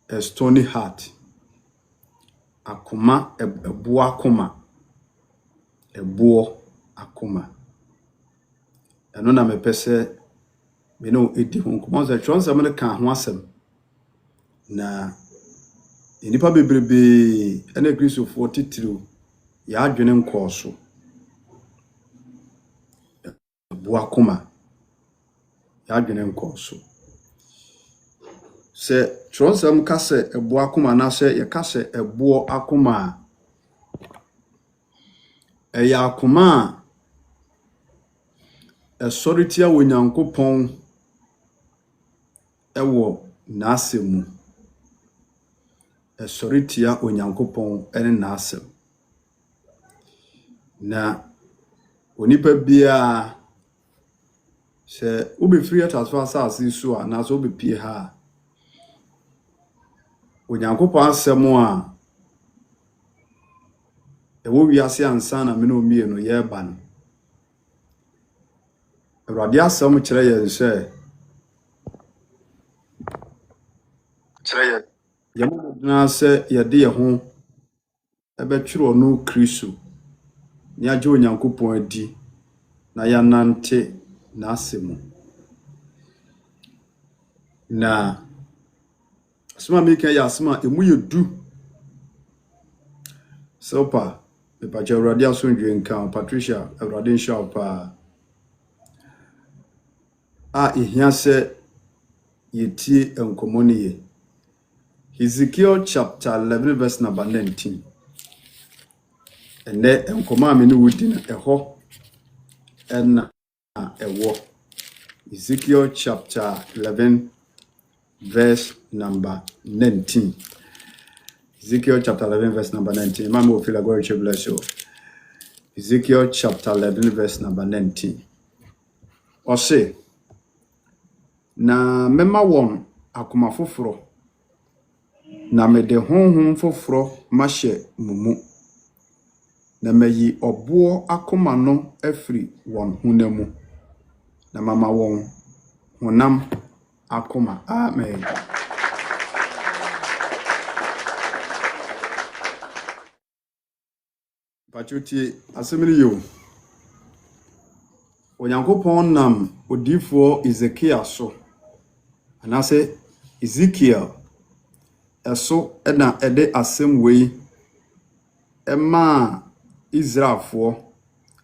a stony heart. Akoma, a boa akoma. A boa akoma. And when I'm a person, me know it comes a chance I'm gonna can't want some. Na inipa bebrebe and a grease of 42 ya adwene nkɔɔso. Boa akoma. Ya adwene nkɔɔso. Se tronsam ka se ebo akoma na se ye ka se ebo akoma ya akoma esoritia wonyankopon ewo n'asemu esoritia wonyankopon ene n'asem na onipa bia se ubefiri atasfa asase so a na so obepie ha wonyankopon asemu a ewo wiase ansa na me no mie no ye ba no Awurade asem kyerɛ yɛn sɛ yɛmodena sɛ yɛde yɛ ho ɛbɛtwerɛ no Kristo ne agye onyankopɔn adi na yɛnante n'asemu na asema meka yɛ asema emu yɛ du Selpa mepakyɛ Awurade asomdwe nka Patricia Awurade nhyɛ pa a ehia sɛ yɛtie nkɔmmɔ ne yɛ Ezekiel chapter 11 verse number 19 and then nkɔmmɔ a me ne wodi na ɛhɔ ɛna ɛwɔ Ezekiel chapter 11 verse number 19 Ezekiel chapter 11 verse number 19 Mama will feel like God will bless you Ezekiel chapter 11 verse number 19 Ɔse na mema wɔn akoma foforo na mede honhom foforo mahyɛ mumu na mayi ɔboɔ akoma no afiri wɔn hunamu na mama wɔn honam akoma amen Pachuti asemini yo Onyankopɔn nam odiyifoɔ Ezekiel so anase Ezekiel eso na ede asem wei ema Israelfoɔ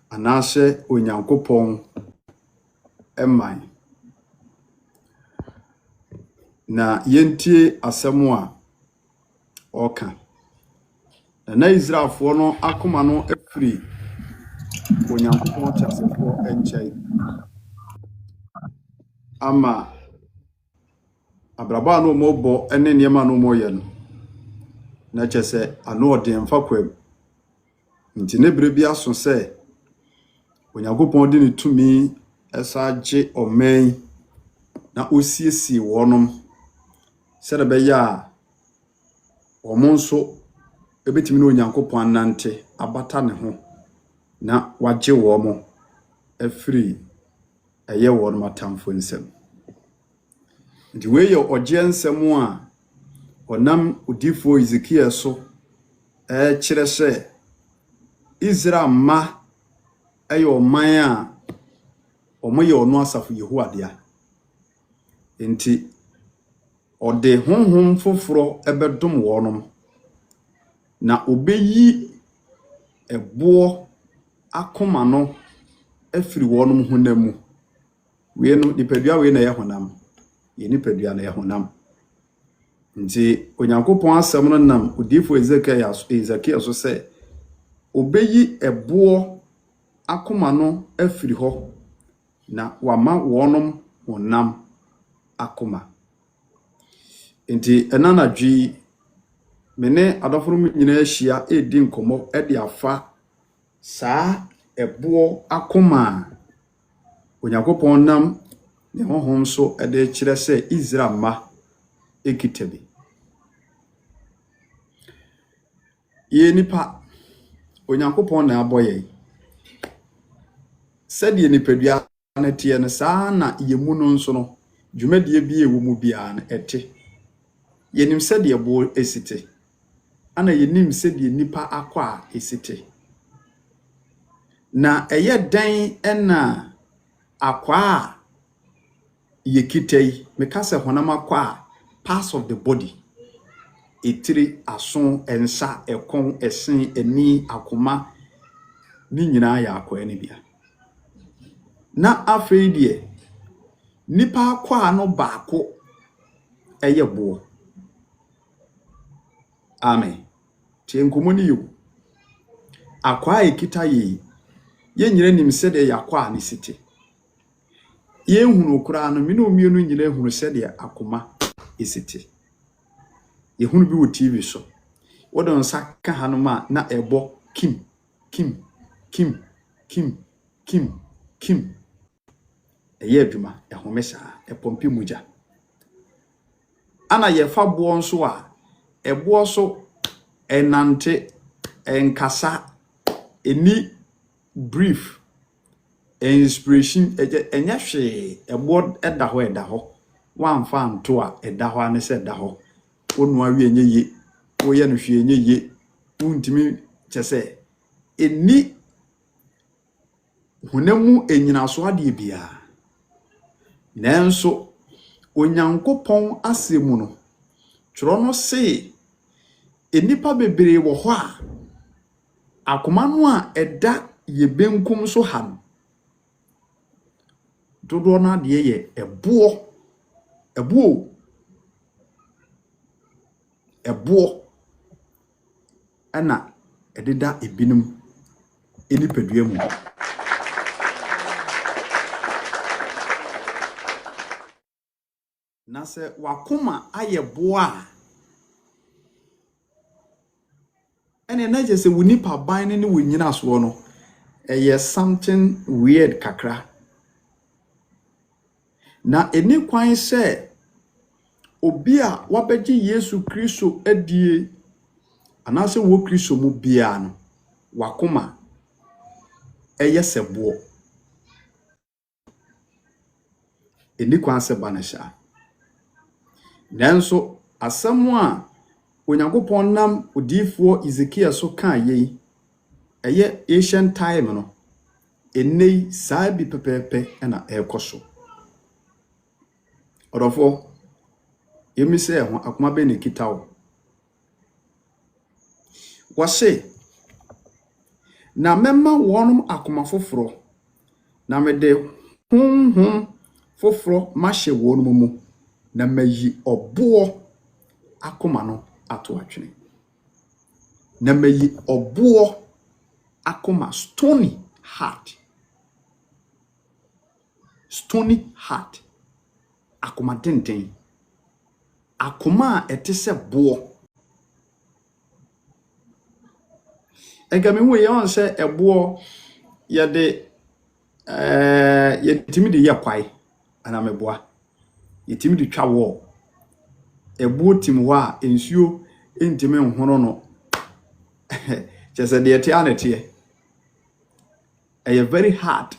anase Onyankopɔn eman na yentie asem a oka na Israelfoɔ no akoma no afiri Onyankopɔn tiasefoɔ enkyai ama abraba no mobo ene niema no moye no na kyese ano ɔden fa kwam nti ne bere bi aso sɛ Onyankopɔn de ne tumi ɛsaagye ɔman na osiesie wɔnom sɛ de bɛyɛ a ɔmo nso ebetimi no Onyankopɔn anante abata ne ho na wagye wɔmo afiri ɛyɛ wɔnom atamfo nsɛm nti we yɛ ɔgye nsɛm a ɔnam odiyifoɔ Ezekiel so kyerɛ sɛ Israel ma ɛyɛ ɔman a ɔmo yɛ ɔno asafo Yehowadea nti ɔde honhom foforo ɛbɛdom wɔnom na obeyi ɛboɔ akoma no afiri wɔnom honamu we no nipadua we na yɛ honam ye nipadua na yɛ honam nti Onyankopɔn asɛm no nam odiyifoɔ Ezekiel so sɛ obeyi ɛboɔ akoma no afiri hɔ na wama wɔnom honam akoma nti enanadwi mene adɔforo nyina ahyia edi nkɔmmɔ ɛde afa saa ɛboɔ akoma Onyankopɔn nam ne honhom so ɛde kyerɛ sɛ Israel ma ekitabi ye nipa Onyankopɔn na abɔyɛ sɛde nipadua na tie no saa na yemu no nso no dwumadie bi ewu mu bia na ɛte yenim se de bo esite ana yenim se de nipa akwa esite na eye dan ena akwa yekitei meka se honam akwa parts of the body etiri aso ensa ekon esen eni akoma ni nyina ya akwa ni bia na afei de nipa akwa no baako eye bo amen tie nkomo ni yo akwa ekita ye nyina nim se de yakwa ni site ye hunu kura no me no mienu nyina hunu se de akoma esite ye hunu bi wo TV so wodon saka hanoma na ebo kim kim kim kim kim kim eye adwuma ehomesa epompi muja ana ye fa bo nso a ebo so enante enkasa eni brief inspiration enya hwe ebo eda ho wamfa nto a eda ho ane se eda ho onu awie enye ye wo ye no hwe enye ye untimi chese eni hunamu enyina so ade bia nanso onyankopon asemu no tworo no se enipa bebre wo ho a akoma no a eda ye benkum so ha dodo na de ye ebo ana ededa ebinum enipadua mu na se wakoma ayeboa ene na je se wonipa ban ne wonyina so no something weird kakra na eni kwan se obi a wabeji Yesu Kristo adie anase wo Kristo mu bia no wakoma sebo eni kwan se banesha nanso asemu a onyankopon nam odifo Ezekiel so kan ye ancient time no enei saa bi pepepe na ekoso odofo yemi se ho akoma be ne kitawo wase na memma wonum akoma foforo na mede foforo mahye wonum mu na mayi obo akoma no ato atwene na mayi obo akoma stony heart akoma denden akoma etese bo egame hu ye on se ebo ye de yetimi de yekwai ana meboa yetimi de twa wo ebo tim ho a ensuo entimi nhoro no chese de ete anete e very hard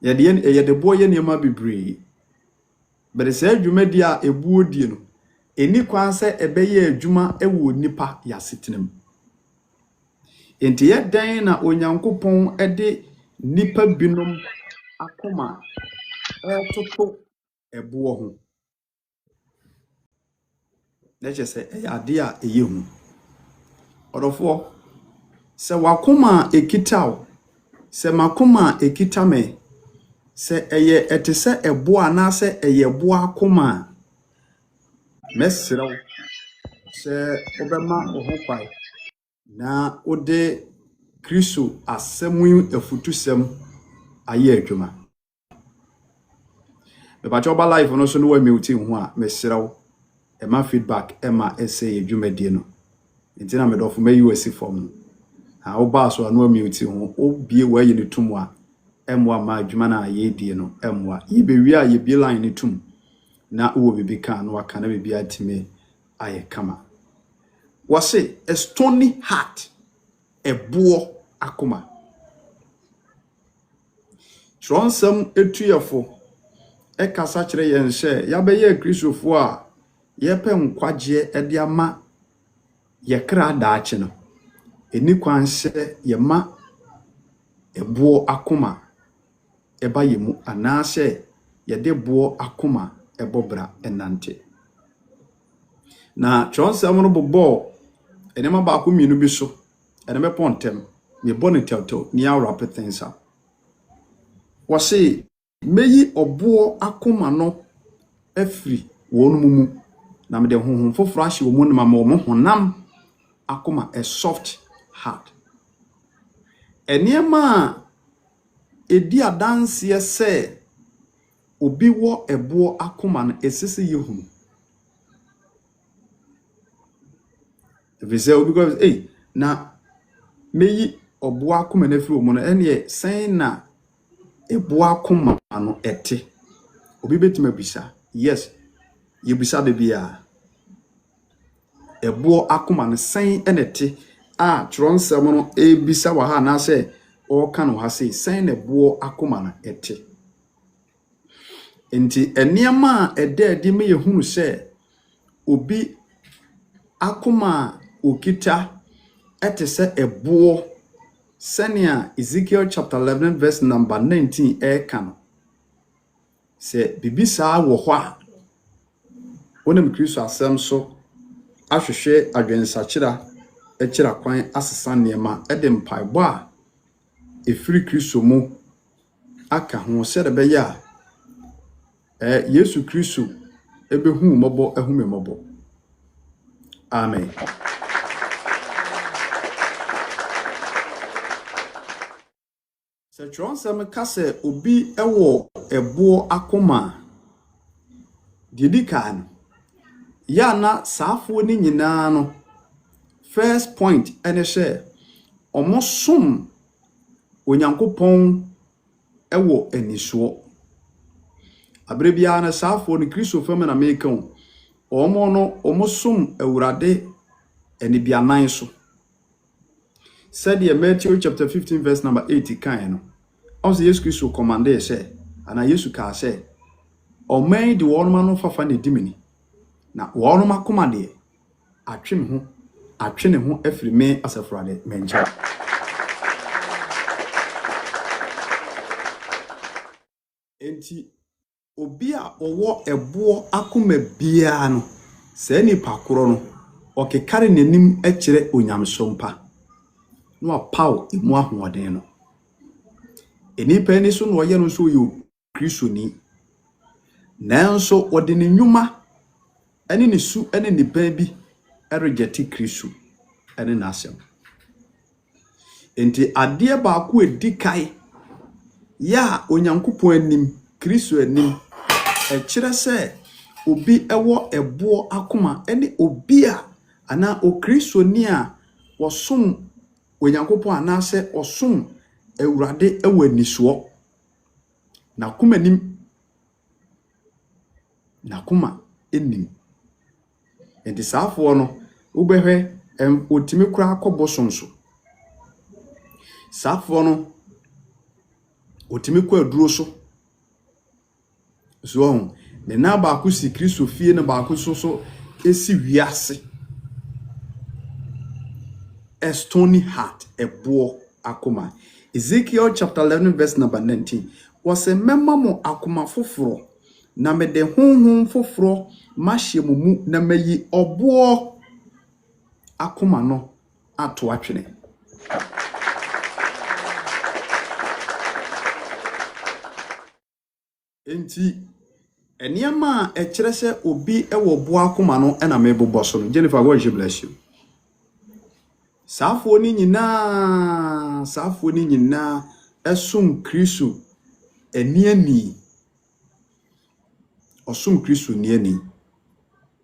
ye de bo ye niam bibre but se adwuma di a ebuo die no eni kwan se ebeye adwuma ewo nipa yasetenam enti ye dan na onyankopon ede nipa binom akoma toto ebo ho leche se ade a eyehu odofo se wakoma ekitaw se makoma ekitame se eye etese ebo ana se eye bo akoma mesrew se obema ohokwai na ode Kristo asemu efutusem aye adwuma me ba choba live no so no wa meuti ho a mesrew ema feedback ema ese adwuma die no ntina me dofo me US form ha oba so anu meuti ho obie wa yi ne tumu a emwa ma adwuma na aye die no emwa yibewi a ye bi line ne tum na uwo bibi kan no aka na bibi atime aye kama wase a stony heart ebo akoma tronsam etuyefo ekasa kire yen hye ya beye kristofo a yepe nkwagye ede ama yekra daache no eni kwan se yema eboɔ akoma eba yemu anaase yede boɔ akoma ebobra enante na chonsam no bobo enema ba ko mienu bi so eneme pontem me bone tewtew ni awrap things up wose meyi oboɔ akoma no afiri wonu mumu na me de honhom foforo ahye wo mu na ma mo honam akoma a soft heart eniema edi adanse se obi wo eboɔ akoma no esese yehunu vise obi go na meyi oboɔ akoma na afiri wo mu no ene sen na eboɔ akoma no ete obi betima bisa yes yebisa de bia eboɔ akoma no sen enete a tronsem no ebisa wa ha na se o kan wa se sen na eboɔ akoma no ete enti eniema edi me yehunu se obi akoma okita ete se eboɔ senia Ezekiel chapter 11 verse number 19 kan se bibisa wo ho a onem Kristo asem so ahwehwe adwensakira ekira kwan asesa niema ede mpaebɔ a efiri Kristo mu aka ho se de be ya Yesu Kristo ebehu mobo ehume mobo amen se tronsem kase obi ewo eboɔ akoma didikan ya na saafo ni nyina no first point ene hye omosom onyankopɔn ewo eniso abrebia na saafo ni Kristo fam na mekan omosom awurade enibianan so said ye Matthew chapter 15 verse number 80 kan no also Yesu Kristo commande say ana Yesu ka say oman di wonoma no fafa ne dimini na wonoma koma de atwe ne ho afiri me asafrade mencha enti obi a owo eboɔ akoma bia no se ni pakoro no okekare nanim ekire onyamsompa no apaw imu ahoɔden no enipa ni so no ye no so yo Kristo ni nanso ode ne nnwuma ene ne su ene nipa bi erejeti Kristo ene nasem enti ade ba ko edikai ya onyankopɔn anim Kristo anim ekire se obi ewo eboɔ akoma ene obi a ana o Kristo ni a wosom onyankopɔn anase osom awurade ewo anisoɔ na kuma nim na kuma enim enti saafo no ubehwe otimi kura akɔbosom so saafo no otimi kɔ aduro so ne na ba ko si Kristo fie na ba ko so esi wiase a stony heart eboɔ akoma Ezekiel chapter 11 verse number 19 was a memamo akoma foforo na me de honhom foforo mahye mu na mayi oboɔ akoma no ato atwene enti eniema ekire se obi ewo boɔ akoma no na me bobɔ so no Jennifer God bless you saafo ni nyina esum Kristo eniani osum Kristo niani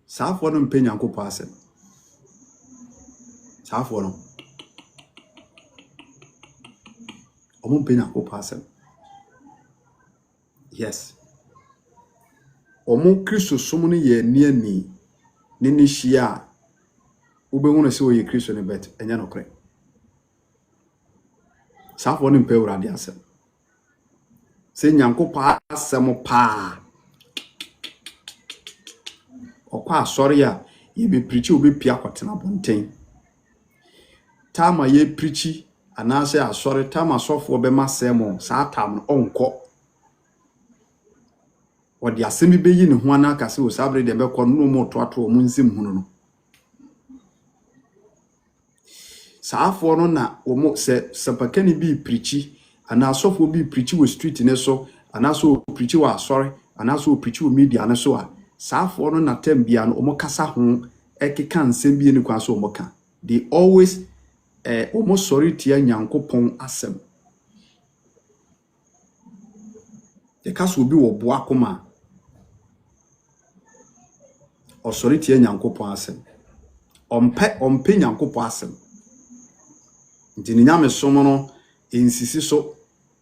saafo no mpe Nyankopɔn asem saafo no mpe Nyankopɔn asem yes Kristo som no ye niani ne ni hia ube na se oye Kristo ne bet enya no kre saafo no mpe urade asem se Nyankopɔn asem pa okwa asori a ye be preach obi pia kwatena bonten tama ye preach anase asori tama sofo be masemo sa tam onko wodi asemi be yi ne ho ana akase o sabre de be ko no mo toato o munsim hunu no saafo no na wo mo se sapakani bi preach ana sofo bi preach wo street ne so ana so preach wo asori ana so preach wo media ne so a saafo no na tem bia no omo kasa ho ekeka nsem bi ne kwa so omo ka they always omo sorry tia nyankopon asem de kaso bi wo boa koma o sorry tia nyankopon asem ompe nyankopon asem nti ni nyame somo no ensisi so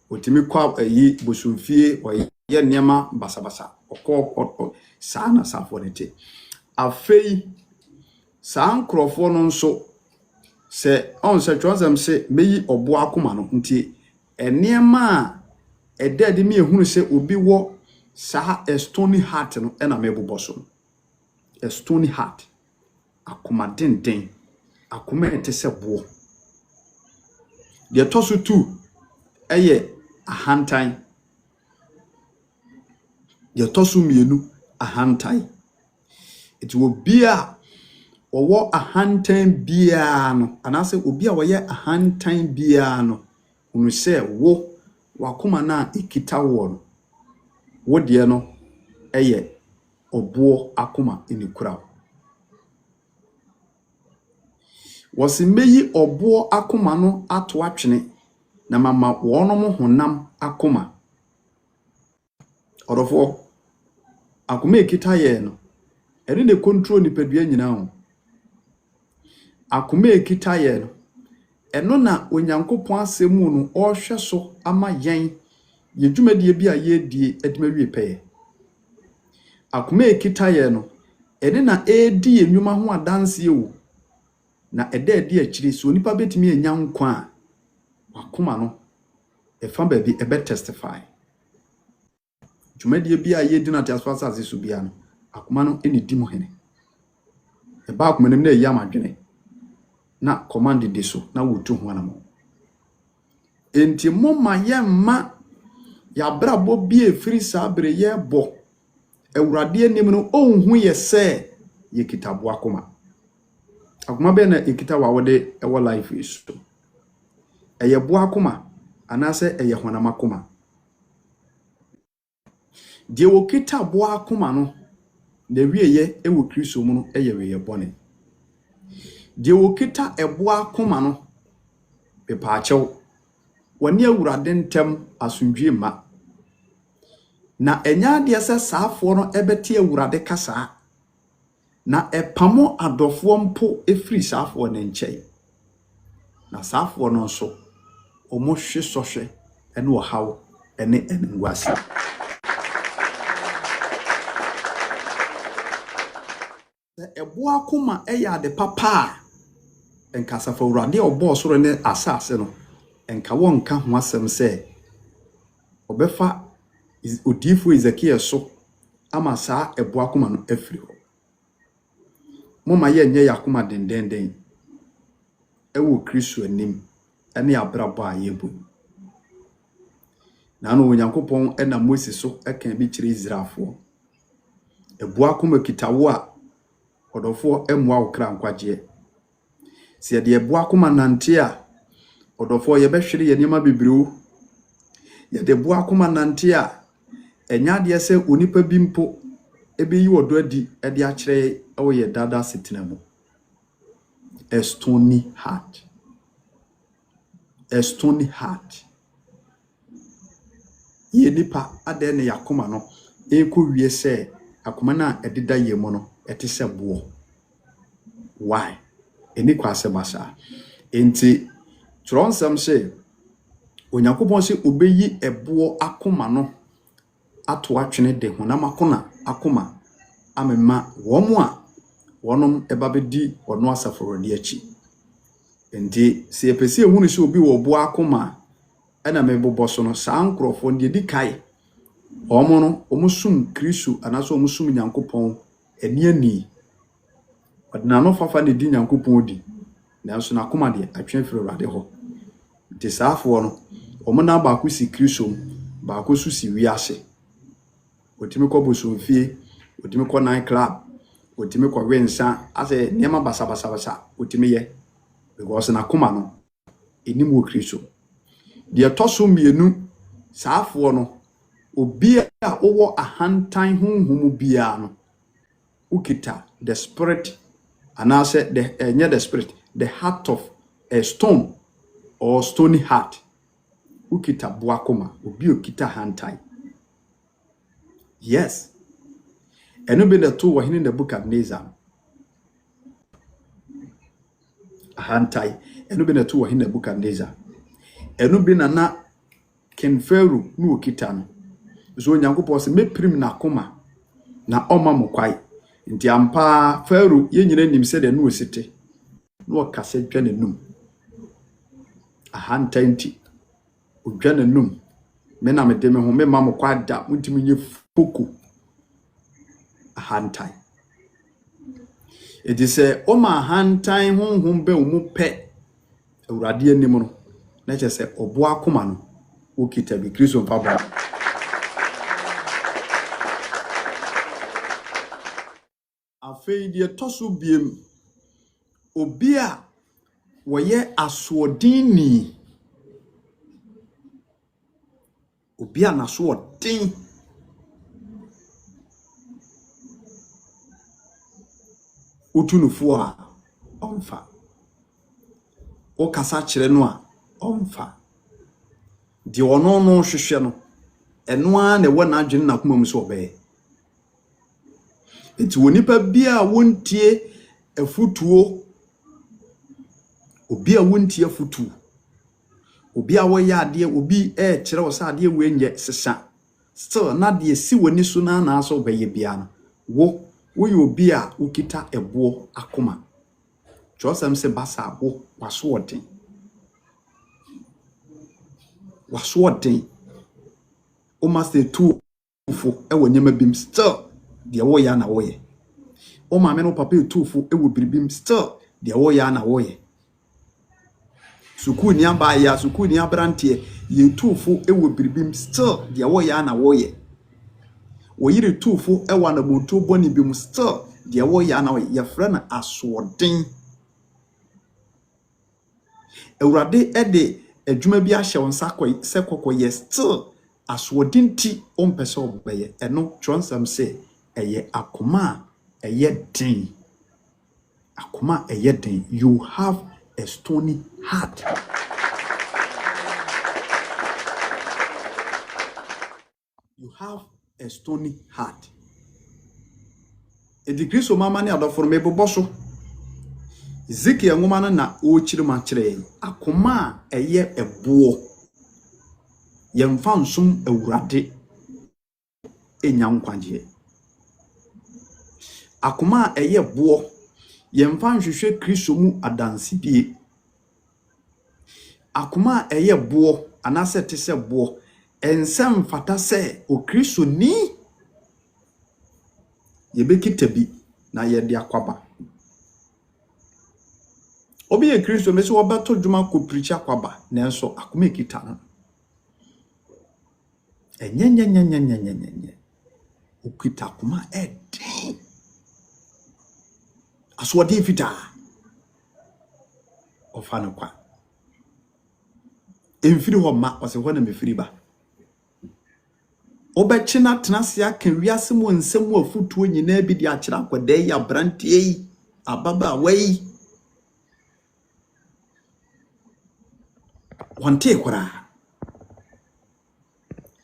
otimi kwa yi bosumfie ye niema basabasa okọ saa na safo nete afei saa nkrofo no nso se on se twazam se meyi obo akoma no nti eniema a edade mi ehunu se obi wo saa a stony heart no na mebobọ so a stony heart akoma denden akoma ete se bo de tosu tu eye ahantan de tosu mienu ahantan eti obi a owo ahantan bia no anase obi a woye ahantan bia no unu se wo wakoma na ikita wo no wo de no eye obo akoma enikura wose meyi obo akoma no ato atwene na mama wono honam akoma orofo akoma ekita ye no eri ne control ni pedua nyina ho akoma ekita ye no eno na onyankopon asemu no ohwe so ama yen ye dwumadie bi a ye die edmawie peye akoma ekita ye no ene na edi enwuma ho adanse ewu na edi akiri so nipa betimi enya nkwa akoma no efa ba bi ebe testify dwumadie bi a ye di na tasfasa azisu bia no akoma no eni di mo hene eba akoma nim na eya madwene na command de so na wotu ho anamo enti moma ye ma ya brabo bi efiri sabre ye bo ewurade anim no onhu ye se ye kitabo akoma akoma be na ekita wa wode ewo life is to eye bo akoma anase eye honam akoma de wo kitabo akoma no na wieye ewo Kristo mu no eye weye bone de wo kita ebo akoma no pepa achew wani awurade ntem asundwe ma na enya de ese saafo no ebeti awurade kasa na epamo adofo mpo efiri saafo ne nchei na saafo no so omo hwe sohwe ene wo hawo ene ngwase ebo akoma eya de papa enka safa awurade obo soro ne asase no enka wonka ho asem se obefa odifo Ezekiel so ama saa ebo akoma no afiri ho moma ye nye yakoma dendenden ewo Kristo anim ene abrabo a yebu na no onyankopon ena Moses so eka bi kire Israelfo ebo akoma kitawo a odofo emwa okra nkwaje se de ebo akoma nante a odofo ye behwere ye niam bebreu ye de ebo akoma nante a enya de se onipa bimpo ebeyi odo adi e de akire ewo ye dada setenamu a stony heart ye nipa ade ne yakoma no eko wie se akoma na edida ye mo no ete se bo why eni kwase basa enti tronsam se onyankopon se obeyi ebo akoma no ato atwene de honam akoma amema womo a wonom eba bedi ono asaforode achi enti se epese ehunu se obi wo bo akoma ena mebobọ so no saa nkrofo ndi di kai omo no omusum Kristo anaso omusum nyankopon eni ani odina no fafa ne di Nyankopɔn di nanso na koma de atwe firi Awurade ho de saafo no omo na ba ko si Kristo ba ko so si wiase otimi ko bosomfie otimi ko night club otimi ko wensa ase niema basa otimi ye because na koma no enim wo Kristo de toso mienu saafo no obi a owo ahantan honhom bia no ukita the spirit and I said the spirit the heart of a stone or stony heart ukita boakoma obi okita hantai yes eno be the two were in the book of Nebukadnezar hantai eno be the two were in the book of Nebukadnezar eno be na Ken Pharaoh no okita no so Nyankopɔn se meprim na koma na oma mokwai nti ampa Pharaoh yenyina nim se de no osite no okase dwa nanum ahantai nti odwa nanum me na me de me ho me ma mokwa da muntimi nye foko ahantai it is a oma ahantai honhom be omu pe Awurade anim no na che se obo akoma no okita bi Kristo mfa bo afei de toso biem obi a woye asodini obi a nasodin utunufo a omfa o kasa kire no a omfa de ono no hwehwe no eno a na wona adwene na koma mu so obe enti wonipa bia wontie afutuo obi a wontie afutuo obi a woya ade obi kire wo sa ade we nye sesa still na de si woni so na aso beye bia no wo yo obi a ukita ebo akoma chosem se basa wo wasoden o must two fo e wonyema bim still de wo ya na wo ye o ma me no papa etufo e wo biribim still de wo ya na wo ye suku ni aba ya suku ni abrante ye tufo e wo biribim still de wo ya na wo ye wo yire tufo e wa na bonto boni bim still de wo ya na wo ye fra na asoden Awurade e de adwuma bi ahye wonsa koy se kokoye still asodin ti ompese obeye eno twonsam se eye akoma eye den akoma eye den you have a stony heart you have a stony heart Edikristo mama ne adoforo meboboso Ezekiel ngoma na o chirima kire akoma eye ebo yemfa nsum Awurade enya nkwaje akoma eye bo yemfa nhwehwe Kristo mu adansibie akoma eye bo anase te se bo ensem fata se o Kristo ni yebekita bi na yede akwaba obi e Kristo me so obato dwuma ko preach akwaba nanso akoma ekita no enyenyenyenyenyenyenyenye ukita akoma eden aswadi fita ofano kwa emfiri ho ma ose ho na mefiri ba obechi na tenase aka wiase mu nsem afutuo nyina bi di akira kwada yi abrante yi ababa wai wonte kwara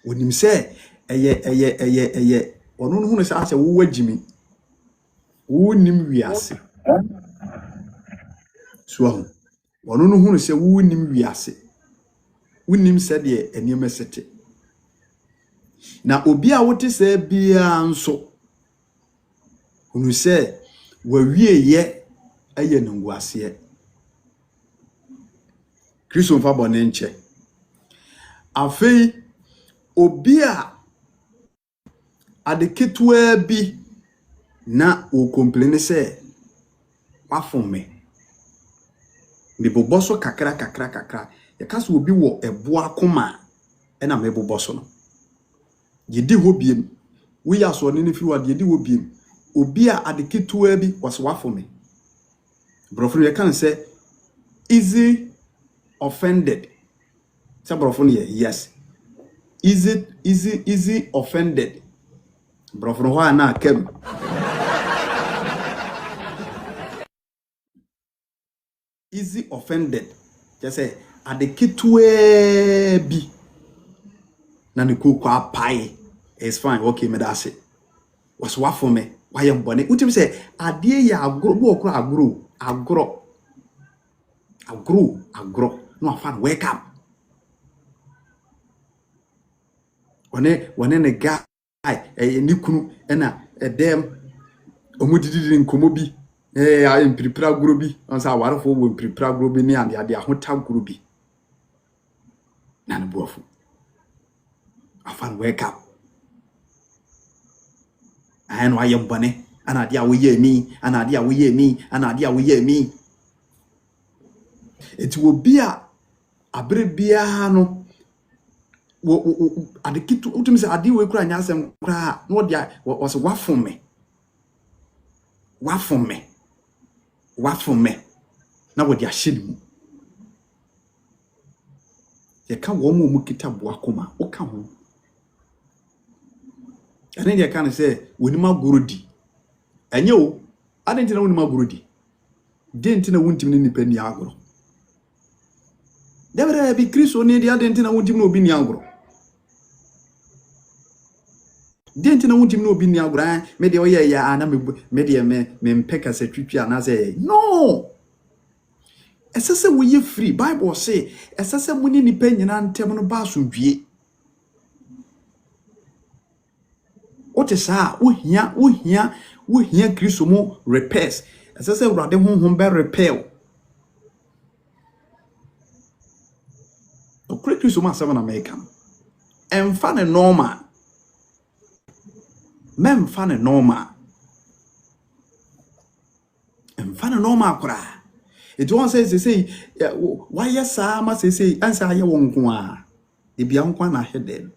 wonim se eye ono no hunu se ase wo wagimi wo nim wiase so ono no hunu se wo nim wiase wonim se de eniem sete na obi a wote se bia nso hunu se wawie ye eye nunguase Kristo mfa bone nche afei obi a adeketwa bi na o complain say wafom me bobɔ so kakra ya kaso obi wo ebo akoma na me bobɔ so no yedi ho biem we ya so ne firi wade yedi ho biem obi a adeketua bi was wafom me brofo ye kan say easy offended say brofo ne yes easy offended brofo ho na kem easy offended just say adeketua bi na ne ko kwa pai is fine okay me da say was wafom me why am bone utim say ade ya agro bo okro agro no afan wake up one ne guy ni kunu na dem omudididi nkomo bi I prepare agro bi on say warfo wo prepare agro bi ni ade ahota agro bi na ne boafo afan wake up and why am bone ana ade a wo ye mi eti wo bia abre bia no wo adekitu utum se ade we kura nyasem kura no dia was wafom me na wo dia hyedim ye ka wo mu kita bo akoma o ka ho ene dia kan se wonima agorodi enye o adentina wonima agorodi dentina wontim ne nipa ni agoro debere bi kristo ni dia dentina wontim ne obi ni agoro dentina wontim ne obi ni agoro me de oye ya ana me de me mpeka se twitwi ana se no esese wo ye free bible say esese mu ni nipa nyina ntem no ba so dwie ote sa wo hia kristo mu repairs esese urade honhom be repair o kristo ma 7 America emfa ne normal memfa ne normal emfa ne normal kura it won't say why yes ma say answer aye wonko a e bia nko na hede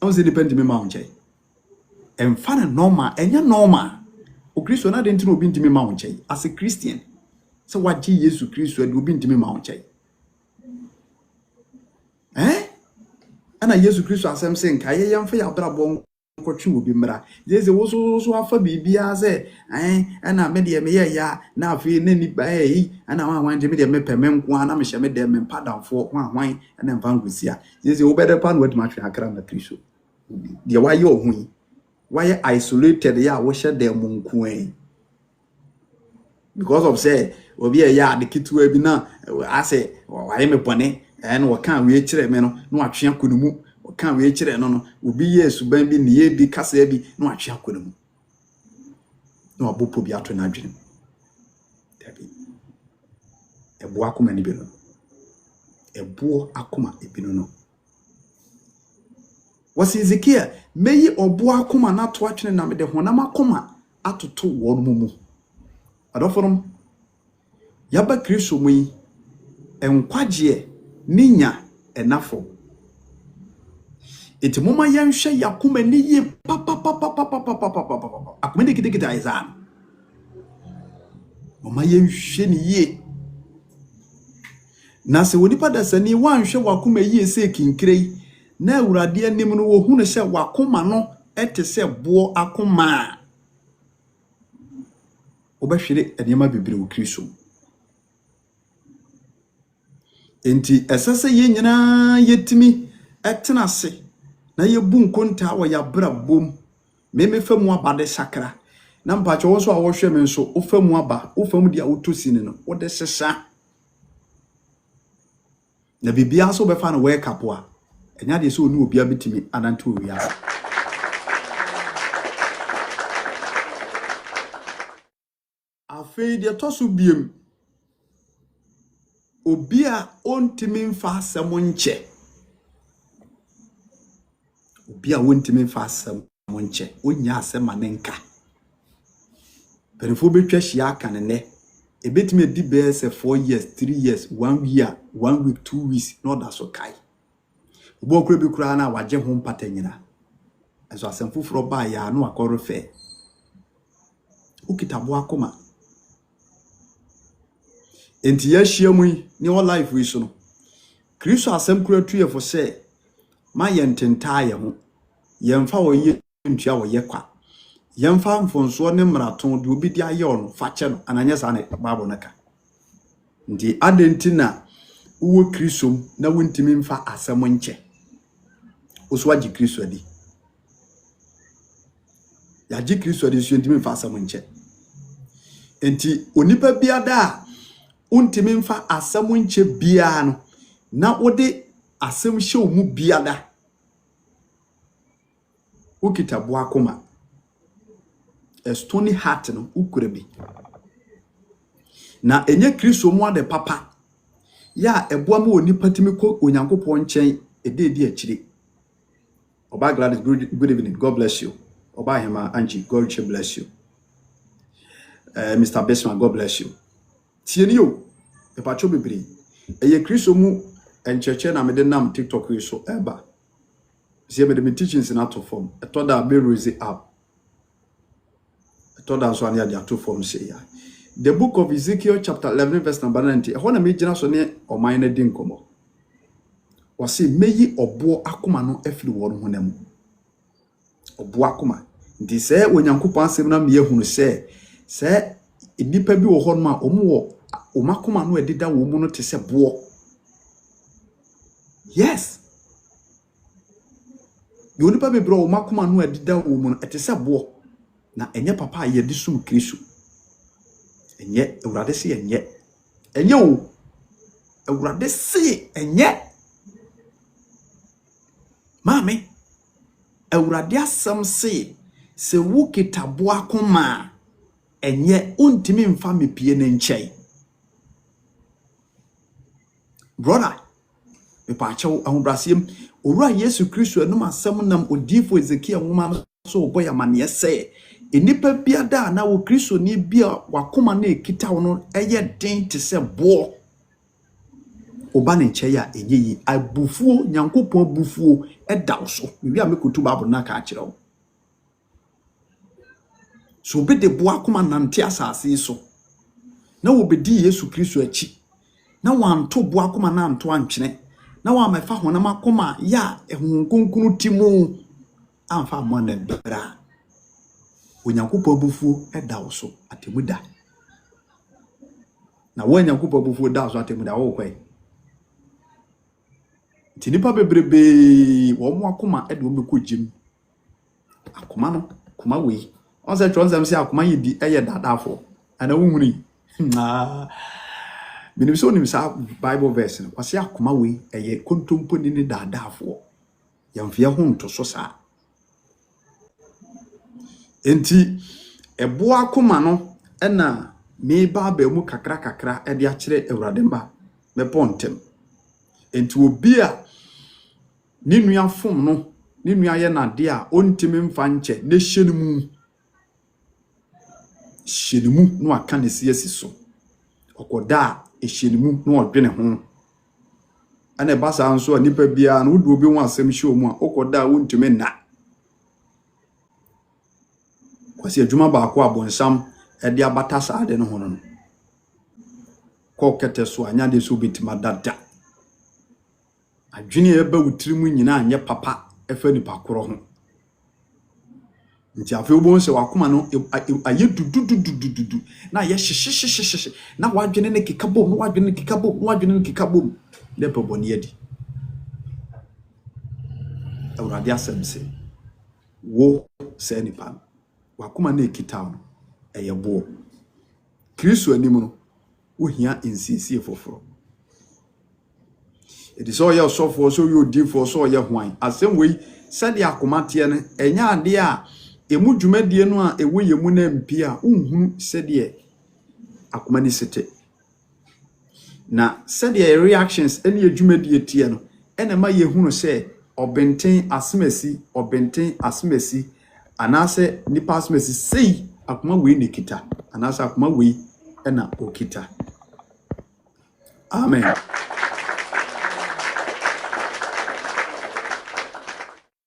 on say depend me ma onche emfa ne normal enya normal o kristo na de ntino obi ntimi ma onche as a Christian so waji Yesu Kristo de obi ntimi ma onche ana Yesu Kristo asem se nka ye yemfa ya brabo nkotwe obi mra yeze wo so afa bibia se ana me de me ya na afi na nipa ana wan je me de me peme nko ana me hye me de me padamfo hwan ana mfa ngusia yeze wo bede pa no wadima twe akra na Kristo de waye ohun waye isolated ya wo hye de mu nko because of say obi ya de kitu abi na ase waye me bone and wo kan we kire me no atwe akonumu wo kan we kire no obi yesu ban bi ne ye bi kasa bi no atwe akonumu no abopo bi ato na adwene tabi ebo akoma ni bi no ebo akoma ebi no wasi Ezekiel meyi obo akoma na to atwene na me de honam akoma atoto wo no mu adoforom yaba kristo mu yi enkwaje ninya enafo eti moma yanhwe yakoma ni ye papa akoma de kitikita izan moma yanhwe ni ye na se woni pada sani wanhwe wakoma yi ese kinkrei na awurade anim no wo hunu se wakoma no ete se bo akoma obehwere enema bibire wo kristo enti esese ye nyina yetimi etena se na yebu nkonta wo ya brabom meme famu abade sakra na mpache wo so a wo hwe me nso wo famu aba wo famu dia wo tosini no wo de sesa na bibia so be fa no wake up a enya de so onu obia betimi ananto owia afei de toso biem obi a ontimi mfa asem nche obi a wontimi mfa asem nche onya asem anenka Penifo betwa hia kan ne ebetime di bes 4 years 3 years 1 year 1 week 2 weeks no da so kai obo okura bi kura na waje ho mpata nyina eso asemfufuro ba ya no akoro fe ukitabo akoma enti ya hyiamu ni all life we so no Kristo asem kura tuye fo se ma yententa ye ho yemfa wo ye ntua wo ye kwa yemfa mfonso ne mraton de obi dia ye ono fa che no ananya sa ne Bible naka ndi adentina uwo Kristo na wontimi mfa asem nche oso agi Kristo adi ya gi Kristo adi so ntimi mfa asem nche enti onipa biada wontimi mfa asem nche bia no na wode asem hye omu biada ukitabo akoma a stony heart no ukurebi na enye Kristo mu ade papa ya eboa ma onipa timi ko onyankopon nchen ededi akire Oba Gladys, good evening, God bless you. Oba Hema Angie, God bless you. Mr. Besman, God bless you. Tieni yo e pacho bebre eye Kristo mu encheche na mede nam TikTok yi so eba sie mede me teachings na to form e to da be raise up e to da so anya dia to form say ya the book of Ezekiel chapter 11 verse number 90 e ho na me gina so ne oman na din komo wase meyi obo akoma no afiri wo no honam obo akoma ndi se onyankopon asem na me yehunu se nipa bi wo ho no ma omo omakoma no edida wo mu no te se bo yes yonipa be bro omakoma no edida wo mu no te se bo na enye papa ye de sum Kristo enye ewrade se enye o ewrade se enye mami ewrade asem se wo kitabo akoma enye ontimi mfa mepie ne nchai brother me pa chawo ahobrasiem owura Yesu Kristo anum asem nam odifo Ezekiel nwoma so oboya mane se enipa biada na wo Kristo ni bia wakoma na ekita wo no eye den te se bo oba ne nchai a enye yi abufuo nyankopon abufuo edaw so wi a mekotu Bible na ka akire wo so be de bo akoma nante asase so na wo bedi Yesu Kristo achi na wanto bo akoma na anto antwene na wa mefa honam akoma ya ehunkunkunu timu amfa mo na bra onyankopon abufuo edaw so atemuda na wo onyankopon abufuo daw so atemuda wo kwai tinipa bebrebe wo mo akoma ede wo mekojim akoma no koma we on se tronzem se akoma yidi eye dadafo ana wuhuni minim so nim sa Bible verse no wase akoma we eye kontompo ni dadafo yamfia ho nto so sa enti ebo akoma no na me ba mu kakra ede a kire Ewurade mba me pontem enti obi a ni nua fom no ni nua ye na de a ontimi mfa nche ne hyenimu no aka ne siasi so okoda ehyenimu no odwene ho ana ba sa nso nipa bia na wodu obi ho asem hye omu a okoda wontimi na kwasi adwuma ba ko abonsam ede abata sa ade no ho no ko kete so anya de so betima dada adwene eba wutirimu nyina anye papa efa nipa koro ho nti afi obo se wakoma no aye dudu na ye hyehyehyehyehye na wadwene ne kekabom le poboni edi Awurade asem se wo se nipa wakoma na ekita no eye bo Kristo animu no wo hia insisi foforo it is all your software so you deal for so your hwan asem we said ya komate ne enya ade a emu dwumadie no a ewo yemu na mpi a unhunu said akoma ni sete na said reactions ene adwumadie tie no ene ma yehunu se obenten asmesi anase nipa asmesi sei akoma wei ne kita anasa akoma wei na okita. Amen.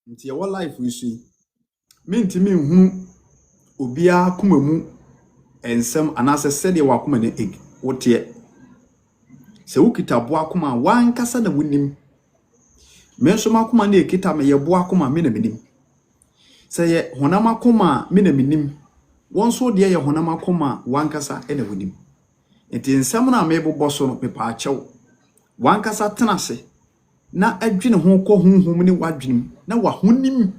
Nti your life we see mentimi hu obia akoma mu ensem anasa sede wakoma ne egg wote se ukita bo akoma wankasa na wunim me nso makoma na ekita me ye bo akoma me na menim se ye honam akoma me na menim wonso de ye honam akoma wankasa na wunim enti ensem na me bobɔ so no pepa akyɛw wankasa tenase na adwene ho kɔ honhom ne wadwenem na wahonim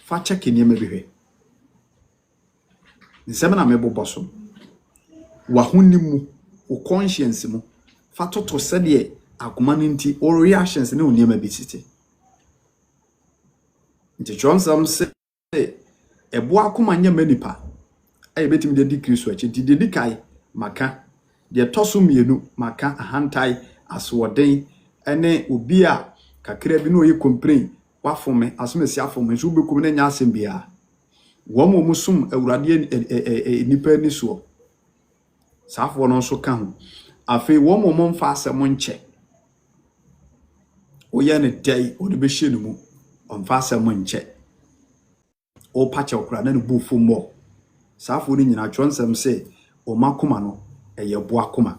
fa check niam behwe nsem na me bobɔ so wahonim mu o conscience mu fa toto sɛde akoma nti o reactions ne oniam bi tete nti chonsam se ebo akoma nya manipa aye betimi de di Kristo achi di de kai maka de toso mienu maka ahantai aswoden ene obi a kakra bi no ye complain wafome asomesi afome so bekum na nya asem bia wo mo musum awurade nipa ni so safo no so ka ho afi wo mo mfa asem nche o ye ne dai o de be hye no mu mfa asem nche o pache okra na no bufu mo safo ni nyina twonsem se o makoma no eye bo akoma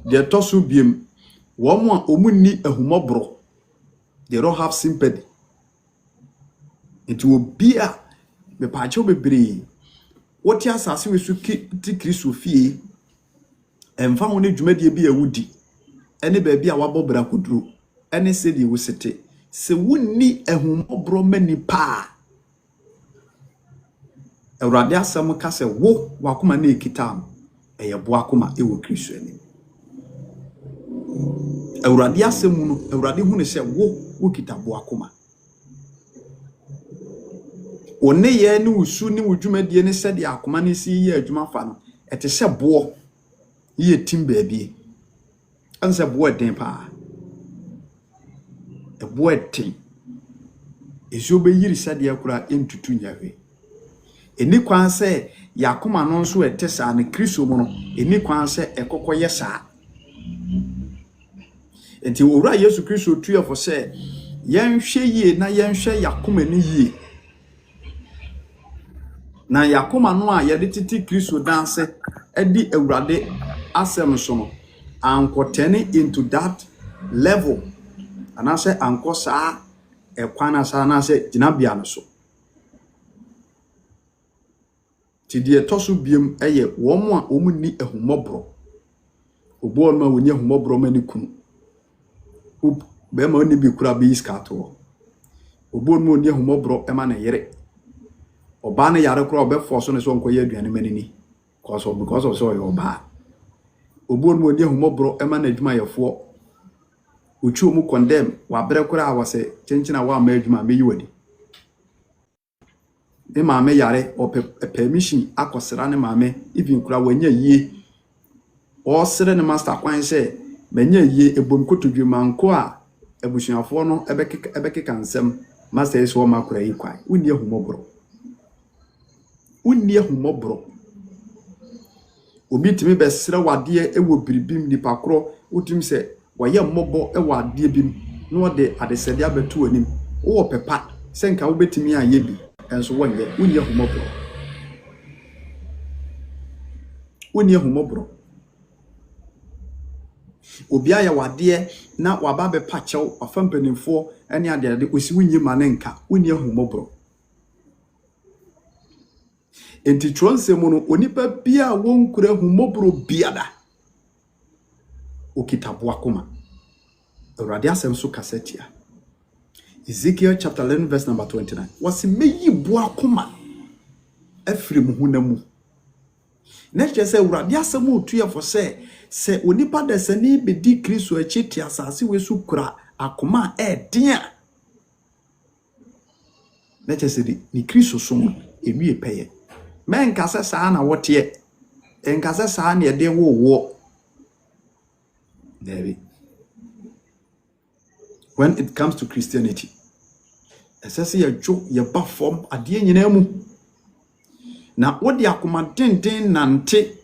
de toso biem wo mo a omunni ahumobro they don't have sympathy into obia me pache bebre woti asase we su ti Kristo fie emfa ho ne dwumadie bi awudi ene ba bi a wabobra koduro ene se de wosete se wonni ahumobro mani pa Awurade asem ka se wo wakoma na ekita eye bo akoma ewo Kristo ani Awurade asem no Awurade hu ne se wo kita bo akoma one ye ne usu ne wudwumadie ne se de akoma ne si ye adwuma fa no ete se bo ye tim baabie anse bo eden pa e bo eten ezo be yiri se de akura entutu nyawe eni kwan se yakoma no nso ete sa ne Kristo mu no eni kwan se ekokoye sa enti owura Yesu Kristo tuefo se yenhwe yie na yenhwe yakoma ni yie na yakoma no a yede titi Kristo danse edi awurade asem so no ankotene into that level anase ankosa ekwana sa na se jinabia no so ti de toso biem eye wo mo a omunni ahumobro obo ma woni ahumobro mani kunu be ma oni bi kura bi skato obo mo oni ahumobro e ma na yere oba na yare kura obe force ne so nkoye aduane manini because of so oba obo mo oni ahumobro e ma na adwuma yefo ochu mu condemn wa bere kura awase chenchina wa ma adwuma meyi wadi de maame yare o permission akosera ne maame even kura wanya yie o sere ne master kwan se menya yie ebom kotodwuma nko a ebusuafo no ebekeka nsem master ese o makura yi kwan wonni ahumobro obi timi be sere wade ewo biribim nipa kro wotim se waye mmobo ewo ade bim no de adesede abetu anim wo pepa senka wo betimi aye bi enso wonye wonni ahumobro obi aya wade na waba be pachew afampanimfo ene ade osi wonye manenka wonni ahumobro enti twonsemu no onipa bia wonkura ahumobro biada okitabo akoma Awurade asem so kasetia Ezekiel chapter 11 verse number 29 wasi meyi bo akoma afiri mu hunamu na kyese Awurade asem otuefo se onipa desani be di Kristo achi asase we su kura akoma den a na kyese ni Kristo so ewie peye men kase saa na wote en kase saa na ede wo David when it comes to Christianity esese ya jo ya ba form ade nyina mu na wode akoma denden nante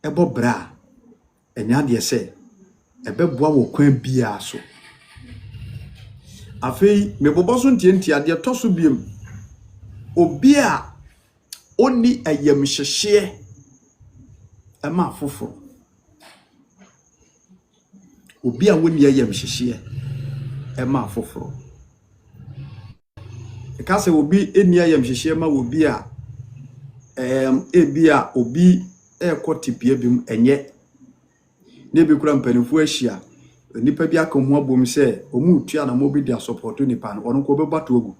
ebo bra enya de se ebeboa wo kwan bia so afei mebobo so ntientia de toso biem obi a oni ayam hyehye ema foforo obi a woni ayam hyehye ema foforo ka se obi eni ayam hyehye ma obi a ebi a obi ekotipie bim enye ne bi kura mpanifo ahia nipa bi aka ho abom se omu tua na mo bi dia support nipa no ono ko be bato ogu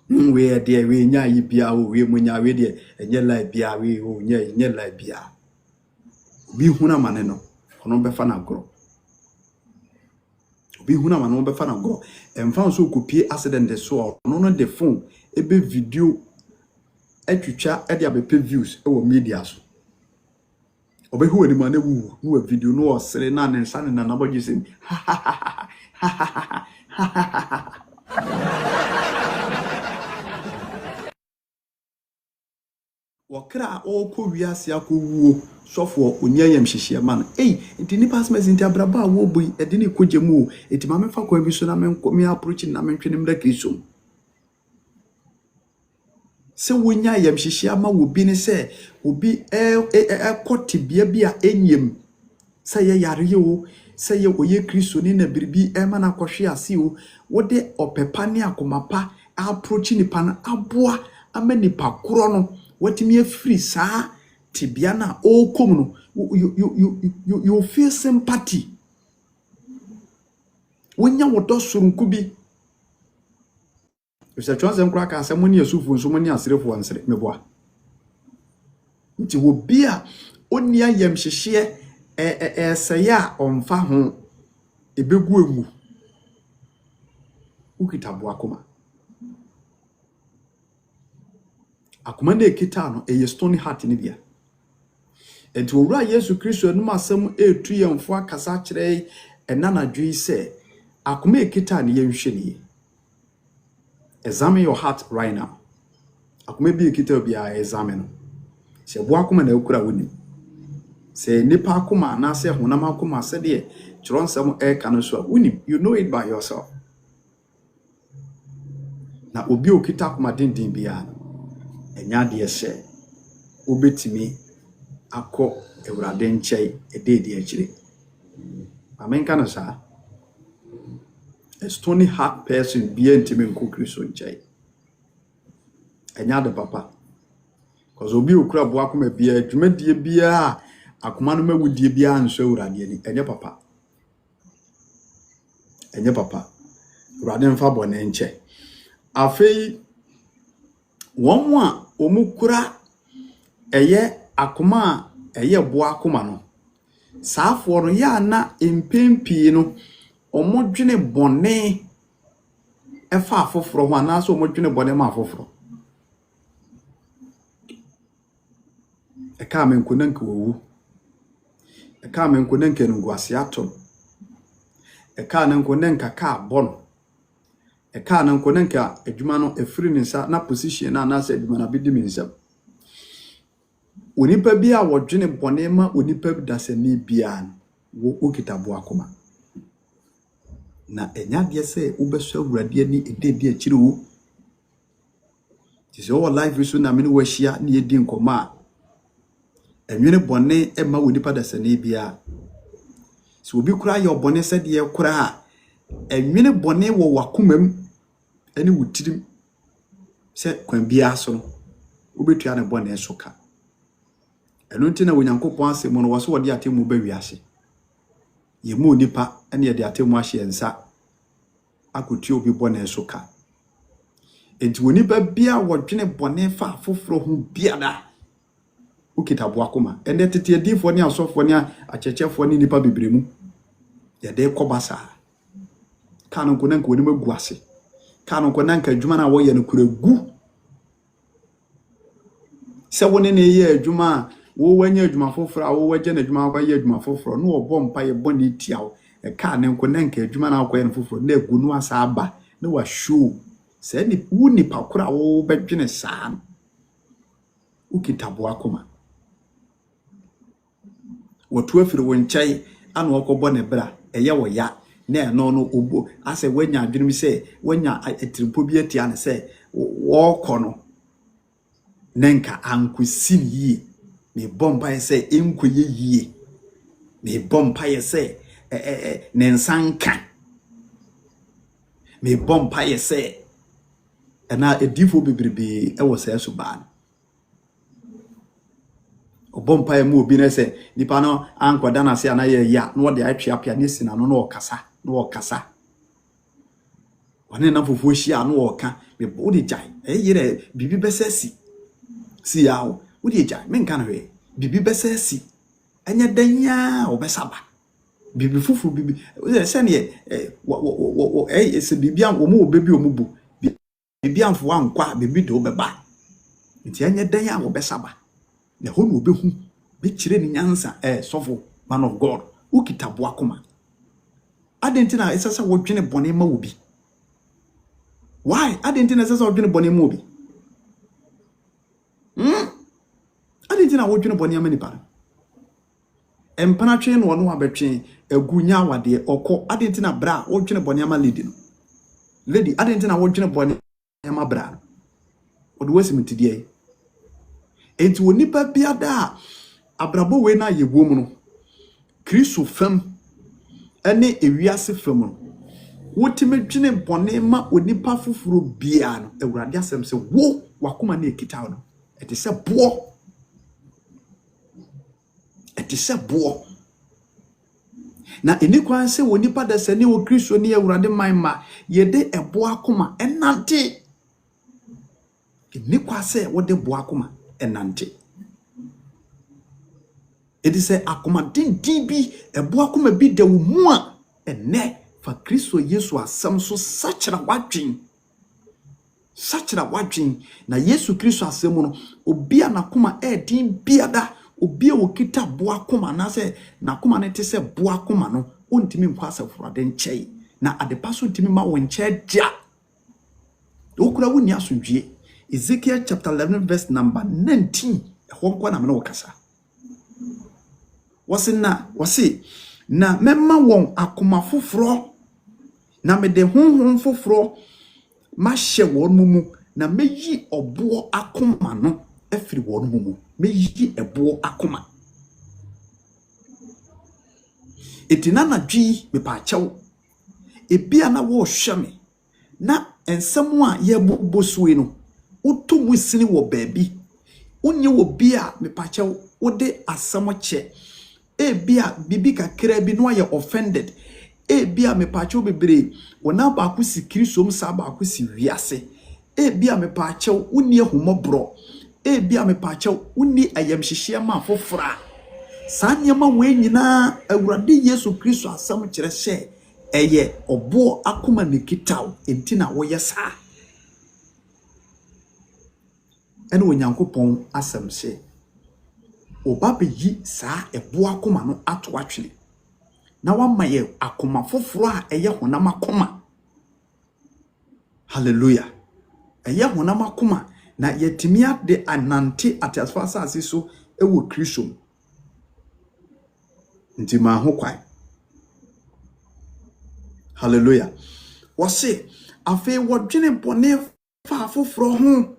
we de we nya yi bia o we munya we de enye la bia we o nye la bia bi huna mane no ono be fa na gro bi huna mane no be fa na gro emfa so kopie accident de so ono no de phone ebe video atwitwa e de abepe views e wo media so obehu ani mane wu no video no osere na ne nsa ne na nabodje sem wakra okọ wiase akọwuo sofo onyayam hyehye man enti nipa asmes enti abraba wo boy edi ne kogemu enti ma mefa kwa bi so na me approach na mentwe ne mra kristo se wonya yam hyehye ama wo bi ne se obi kotibia bi a enyem se ye yare o se ye oye kristo ni na biribi ma na kwhwe ase o wode opepa ne akomapa approach nipa na aboa ama nipa koro no watimi afiri saa tibia na okom no you feel sympathy wonya wodo sorunku bi se twanse nkra ka asem ne asufu nso mo ne asrefo ansere meboa nti wo bia oni ayam hyehye seya omfa ho ebegu emu ukitabo akoma ne kita no stony heart ne bia enti owura Yesu Kristo no masem etu yemfo akasa kire enana dwi se akoma kita ne yenhwe ne examine your heart right now akoma bi kita bia examine se bo akoma na ekura woni se nipa akoma na se honam akoma se de chironsem ka no so woni you know it by yourself na obi okita akoma dindin bia enya de se obetimi akọ ewurade nchei ededi akire amenka no sa a stony heart person bia ntimi nko Kristo nchei enya de papa cause obi okura bo akoma bia dwumadie bia akoma no mawudie bia nso ewurade ani enye papa ewurade mfa bo na nche afei won a omukura eye akoma eye bo akoma no saafo no ya na empempi no omodwene bone efa afoforo ho na so omodwene bone ma afoforo eka men kunanka wowu eka men kunanka ngwase atom eka nan kunanka ka bon eka nan kunanka adwuma no efiri nsa na position na na se adwuma na bidi minsa onipa bi a wodwene bone ma onipa bi dasani bia wo okitabo akoma na enya de se ubeso awurade ani ededi akire wo tise o life so na me no wahia na yedi nkoma enwene bone ema onipa dasani bia so obi kura ye obone se de kura enwene bone wo wakomam ani wutirim se kwan bia so no obetua ne bone so ka eno ntina wonyankopon asem no wo so wode atemu ba wiase yemu onipa ene ye de atemu ahye nsa akotu obi bone so ka enti wonipa bia wodwene bone fa foforo ho bia da ukitabo akoma ene tete adifo ne asofo ne achechefo ne nipa bebremu ye de kobasa kanu konanka woni maguase kanu konanka adwuma na wo ye no kura gu se woni ne ye adwuma wo wanya adwuma foforo a wo waje na adwuma kwa ye adwuma foforo no obo mpa ye boni tiawo ka ne konanka adwuma na kwa ye foforo na egu no asa aba na wa show Say ni uni pakura wo bedwene saa no. Ukita boa koma. Wotu afiri wo nkyai ana okobɔ ne bra eye wo ya na no no obo ase wanya adwene se wanya atirpo bi atia ne se wo kono nenka ankosin yie me bompa ye se enkoye yie me bompa ye se ne nsanka me bompa ye se na edifo bebrebe e wo se so ba obompa ye mu obi na se nipa no ankwada na se anaye ya no de atwe apia ne sina no no okasa wane na fofo hia no oka me body jai yire bibi besasi si yawo wodi jai me nka na hwe bibi besasi anya danya obesaba bibi fufu bibi se ne se bibi an wo mu obebi omubu bibi anfo ankwa bibi do beba nti anya danya obesaba na ho no obehu be kire ni nyansa sofo man of God ukita boa koma adentina esasa wodwene bone ma obi why adentina esasa wodwene bone ma obi adentina wodwene bone ma nipa empana twe no no abetwe agunya wade okọ adentina bra wodwene bone ma lady adentina wodwene bone ma bra odo wasimtidie enti wonipa biada abrabo we na yewom no Kristo fam ene ewiase fam no wotime dwene bone ma onipa foforo bia no awurade asem se wo wakoma na ekita no etise bo na enikwan se wonipa da se ne wo Kristo ne awurade manma yede ebo akoma enante enikwa se wode bo akoma enante edi se akoma din bi ebo akoma bi da wo mu a ene fa Kristo Yesu asem so sachira wadwin na Yesu Kristo asem no obi anakoma din biada obi wo kita bo akoma na se nakoma ne te se bo akoma no ontimi nkwa asafurade nkyai na adepaso ntimi ma wo nkyai dia okura wo ni asodwie Ezekiel chapter 11 verse number 19 ehonko na me no kasa wasi na memma won akoma foforo na me de honhom foforo ma hye won mumu na meyi obo akoma no afiri won mumu meyi ebo akoma etina na dwi me pa chaw ebia na wo hweme na ensem a ye bosuwe no utu musini wo baabi unye wo bia me pa chaw wode asamo che ebia bibi kakra bi no aye offended ebia me pa chaw bebre wona ba akosi Kristo sa ba akosi wiase ebia me pa chaw unye humobro ebia me pa chaw unni ayamhyehyia ma fofora sanyama we nyina awurade Yesu Kristo asam kire hye eye obo akoma nikitaw entina wo yesa ene onyankopon asam hye oba beyi saa ebo akoma no ato atwene na wamaye akoma foforo a eye honam akoma hallelujah eye honam akoma na yetimia de anante atasfasa asiso ewo Kristo nti ma ho kwai hallelujah wose afi wodwene bone fa foforo ho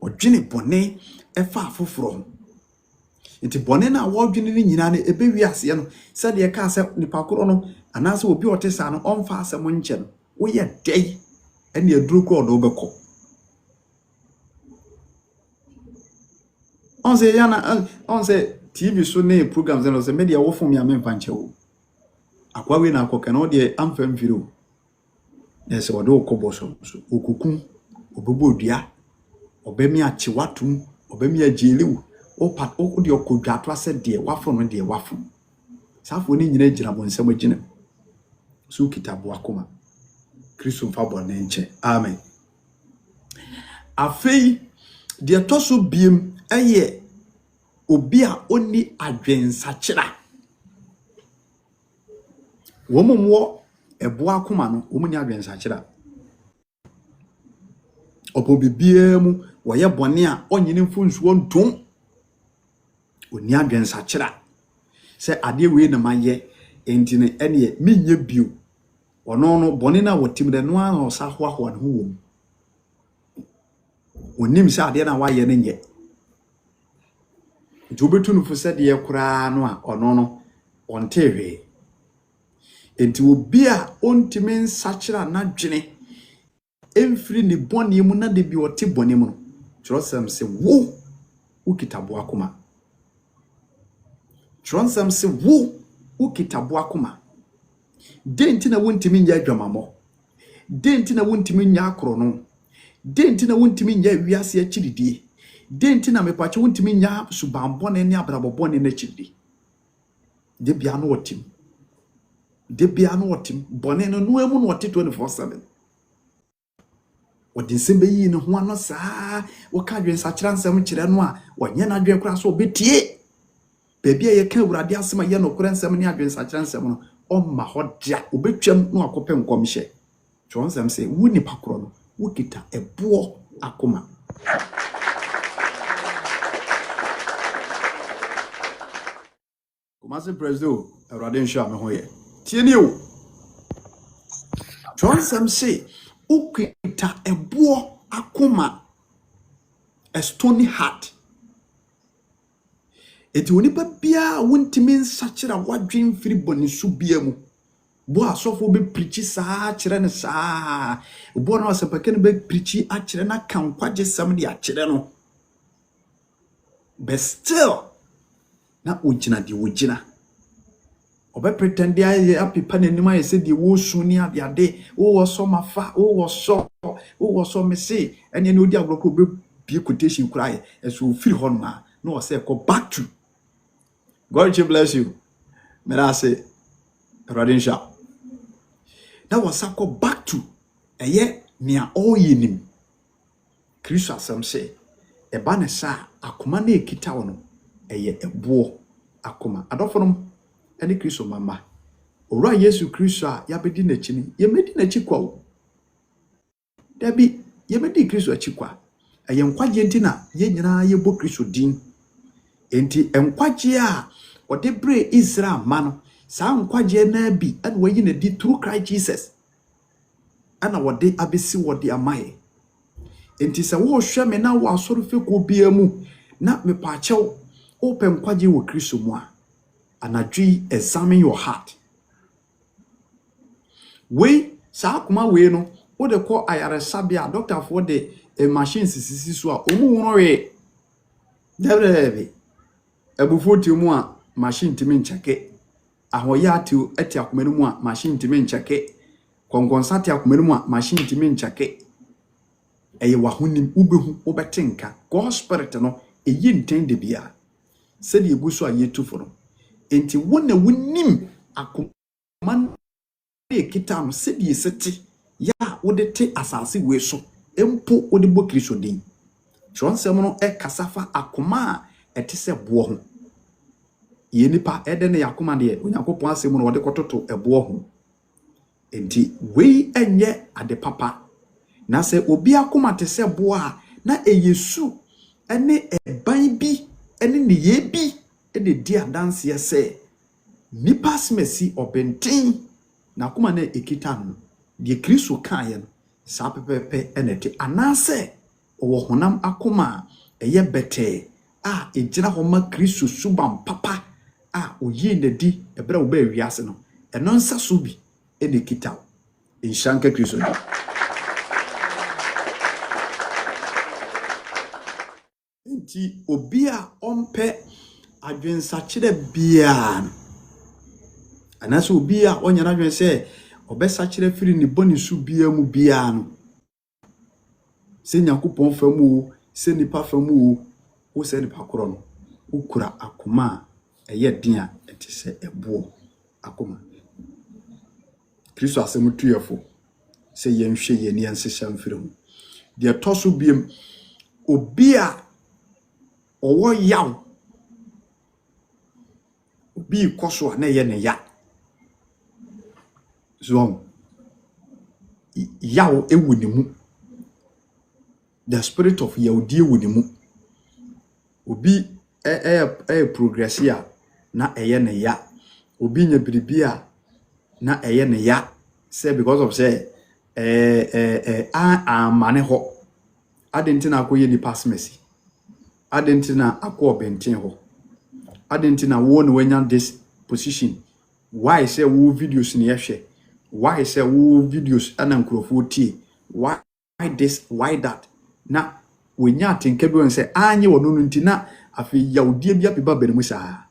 odwene bone efa foforo nti bone na wodwene ni nyina ne ebewi ase no se de ka se nipa koro no anase obi otesa no onfa asem nche no wo ye dei ene aduru ko do beko onse TV so ne programs no se media wo fom ya memfa nche wo akwa we na akoka no de amfa mfiro na se wodo okobo so okukun obebo odua obemi achiwatum obemi agelewu opat okudi okodwato ase de wafo no de wafo safo ni nyina gira bonsam agina so kitabo akoma Kristo mfa bone nche amen afei de toso biem eye obi a oni adwensakira womomwo ebo akoma no omuni adwensakira opo bibia mu woye bone a onyine mfunsuo ntom oni adwensa kira se ade we na maye entine ene menye bio ono no bone na wotim de no an osa hoaho ne ho wom onim se ade na waye ne nye ntubetu no fo de kura no a ono no ontewe enti obi a ontime nsakira na dwene emfiri ni bone mu na de bi ote bone mu no trosem se wo ukitabo akoma tronsam se wo ukitabo akoma denti na wontimi nya adwamamo denti na wontimi nya akoro no denti na wontimi nya wiase achiridie denti na mepache wontimi nya subambone ne abrabobone na chiridi de bia no wotim bone no no emu no wote 24/7 wodi sembe yi no ho ano saa woka dwensa kira nsem kire no a wonye na dwen kura so obetie baby ye kan urade asema ye no kura nsem ne adwensa kira nsem no omma hodia obetwam no akopɛ nkomhye twon nsem se wo nipa koro no wokita ebo akoma Kumasi president urade nsha me ho ye tie ni o twon nsem se ukita ebo akoma a stony heart eti onipa bia wontimi nsakira wadwen firi bonisu bia mu bo asofo be preachi saa kire ne saa bo na asempake ne be preachi a kire na kankwaje sam de a kire no but still na ogina de ogina obe pretend ya apipa nanim aye se de wo suni ade wo so mafa wo so me se ene ne odi agroko be bi quotation kuraye eso firi hon ma no say go back to God bless you. May I say Radensha. That was go back to a year near all yenim. Christ some say a banner sa akuma na ekita wono eye ebo akoma adofo any Christ mama ora Yesu Christ a yabedi na chi ni yemedi na chi kwa wo dabi yemedi Christ a chi kwa eye nkwaje ntina ye nyina ye bo Christ din enti nkwaje a ode bre Israel mano sa nkwaje na bi an wayi na di through Christ Jesus ana wode abesi wode amaye enti se wo hwe me na wo asoro fe ko bia mu na me pa chew open nkwaje wo Kristo mu a anadwi examine your heart we sa akoma we no wo de ko ayaresa bia doctor for the machine sisi so a omu wono we debe ebufoti mu a machine timi ncheke ahoya atu eti akomenu mu a machine timi ncheke konkonsati akomenu mu a machine timi ncheke eye wahonim ubehu obetenka God spirit no eyi ntende bia se de eguso ayetu foro enti wona wonim akoma e kita no se de seti ya wode te asase we so empo wode bo Kristo din twonsem no e kasafa akoma etese bo ho ye nipa ede ne yakoma de Onyankopon asem no wode kototo ebo ho enti we enye ade papa na se obi akoma tese bo a na eyesu ene eban bi ene ne ye bi ene di adanse ye se nipa smesi obenten na akoma na ekita no de Kristo kan ye no sa pepepe enete anase owo honam akoma eye bete a ejina homa Kristo subam papa a oyi na di ebra wo ba wiase no eno nsa so bi ene kita inshanka Kristo enti obi a ompe adwensa kire bia anase obi a onyana adwen se obesa kire firi ni boni su bia mu bia no se Nyankopon famu se nipa famu wo se nipa koro no ukura akoma eye din a etise ebo akoma Kristo asem tuyefo se yenhwe ye ne ensehya mfiri ho de toso biem obi a owo yaw obi koso na ye ne ya so yaw ewu ni mu the spirit of yaudie wɔ ne mu. Obi progress ya na eye ne ya. Obi nya biribi a na eye ne ya. Say because of say mane ho. Adentina akoye ni pass mercy. Adentina akọ benten ho. Adentina wo no wanya this position. Why say wo videos ni yehwe? Why say wo videos ana nkrofo tie? Why this? Why that? Na wenya atenka bi won say anye wono no ntina afi yaudie bia peba benemu saa.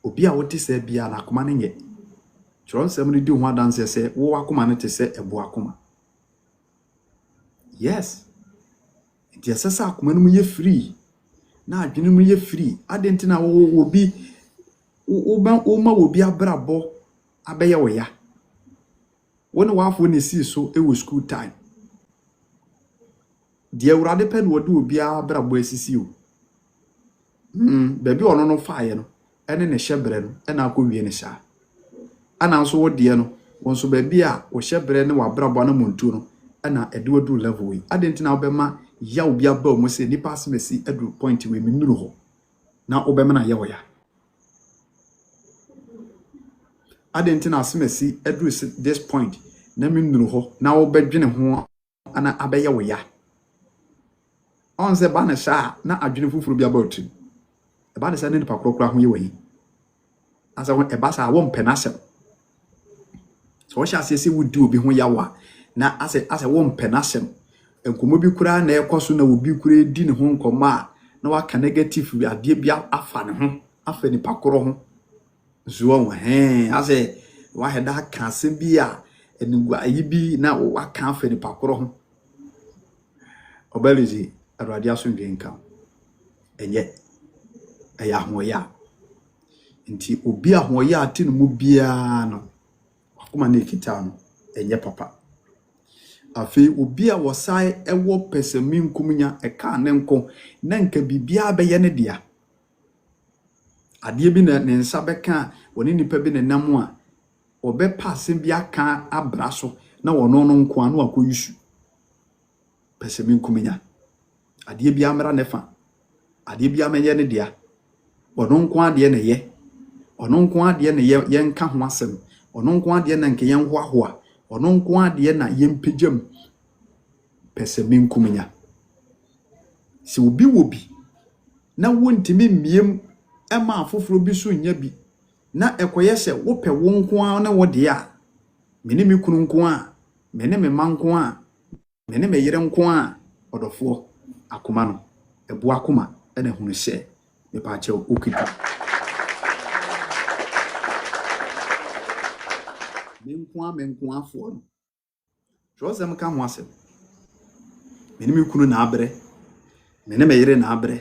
Obi a wote se bia na akoma ne nye. Chron sem ni di ho adanse se wo akoma ne te se ebo akoma. Yes. It is sasa akoma no mu ye free. Na adwene mu ye free. Adentina wo obi wo ma obi abrabo abeye wo ya. When wafo ne si so e wo school time. Die urade pen wo do obi abrabo asisi o. Baby ono no faaye no ene ne hyebre no ena akɔwie ne sha. Ana nso wo die no wonso baby a wo hyebre ne wabrabo na montu no ena edu level we. Adentina obema ya obi aba mo se nipa asemesi edu point we minuru ho. Na obema na ye wo ya. Adentina asemesi edu this point na minuru ho na obedwene ho ana abeye wo ya. On se ba na sha na adwene fufuru bi about e ba na sa ne nipa krokra ho ye wayi asa won e ba sa won penasem so wo sha se wudi obi ho yawa na ase won penasem enkomo bi kura na ekoso na obi kura di ne ho nkoma na waka negative bi ade bia afa ne ho afa nipa kro ho zuwa wo ase wa heda ka se bi a enigu ayi bi na waka afa nipa kro ho obelizi Awurade asomdwe nka enye eya hoya nti obi ahoya ate no mu bia no akoma na ekita no enye papa afi obi a wosai ewo pesami nkumnya eka ne nko na nka bibia beye ne dia ade bi na ne nsa beka woni nipa bi ne nam a obepa asem bi aka abraso na wono no nko anu akoyusu pesami nkumnya ade bi amra nefa ade bi amenye ne dia ono nko ade ne ye ono nko ade ne ye nka ho asem ono nko ade na nke ye nhoahoa ono nko ade na ye mpejam pesemi nkumnya si obi wobi na wontimi miem ema afoforo bi so nya bi na ekoye se wope wo nko na wode a mene me kunu nko a mene me man nko a mene me yere nko a odofo akoma no ebo akoma ene hunu hye me pa che okidu me nko afo no josem ka ho asem mene me kunu na abre mene me yere na abre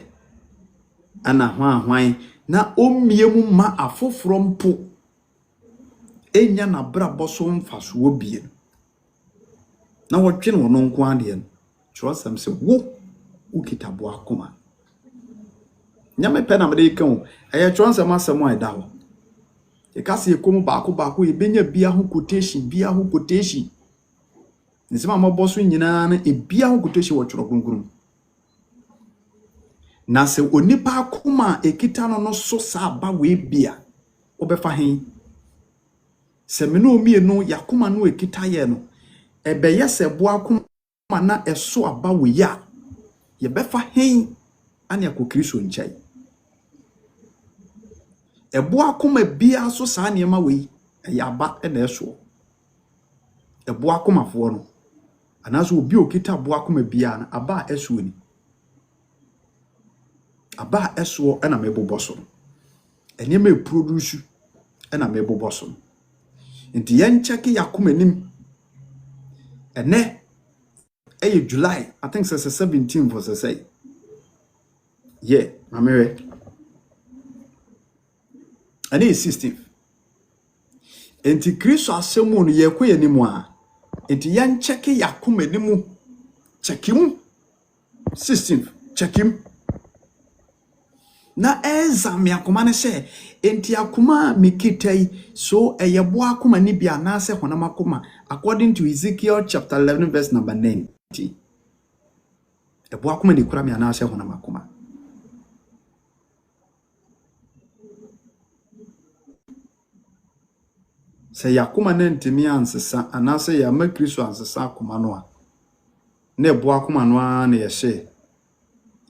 ana hwan na omiemu ma afoforo mpo enya na brabo so mfaso obie na wotwe no nko ade no josem se wo ukitabo akoma nyame pe na mede kan eye chonsem asem a eda ho e ka se ekomu baako e benya bia ho quotation nsema mabo so nyina na e bia ho quotation wo tworo gungun na se onipa akoma ekita no so sa ba we bia obefa hen se me no mienu yakoma no ekita ye no ebe yese bo akoma na eso aba we ya ye befa hen ane akokristo nchai ebo akoma bia so sa niema we ya ba na eso ebo akoma fo no anaso obi okita bo akoma bia na aba eso ni aba eso na meboboso enye me produce na meboboso nti yen check yakoma nim ene July, I think it's 17 for the say. Yeah, I'm here. And it's 16th. Enti Kristo asemu no ye kwe nimu a. Enti yan check yakuma nimu. Check him. 16th. Check him. Na ezami akuma ne se enti akuma mikitai so eyebo akuma ni bia na se honam akuma according to Ezekiel chapter 11 verse number 9. Ebo akoma de kura me anase honam akoma. Se yakoma na ntimi ansesa anase ya ma Kristo ansesa akoma no a na ebo akoma no a na yehye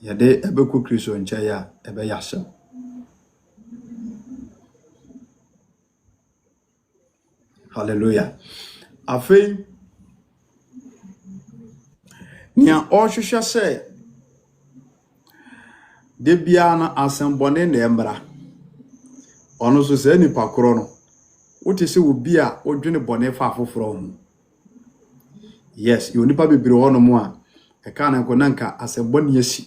yede ebeku Kristo nche ya ebe yahye. Hallelujah. Afei nia ohwehwe se de bia na asembone na embra ono so se nipa koro no wote se obi a odwene bone fa afoforo ho. Yes, yo nipa bebre ho no mo a e ka na ko nanka asembone yasi.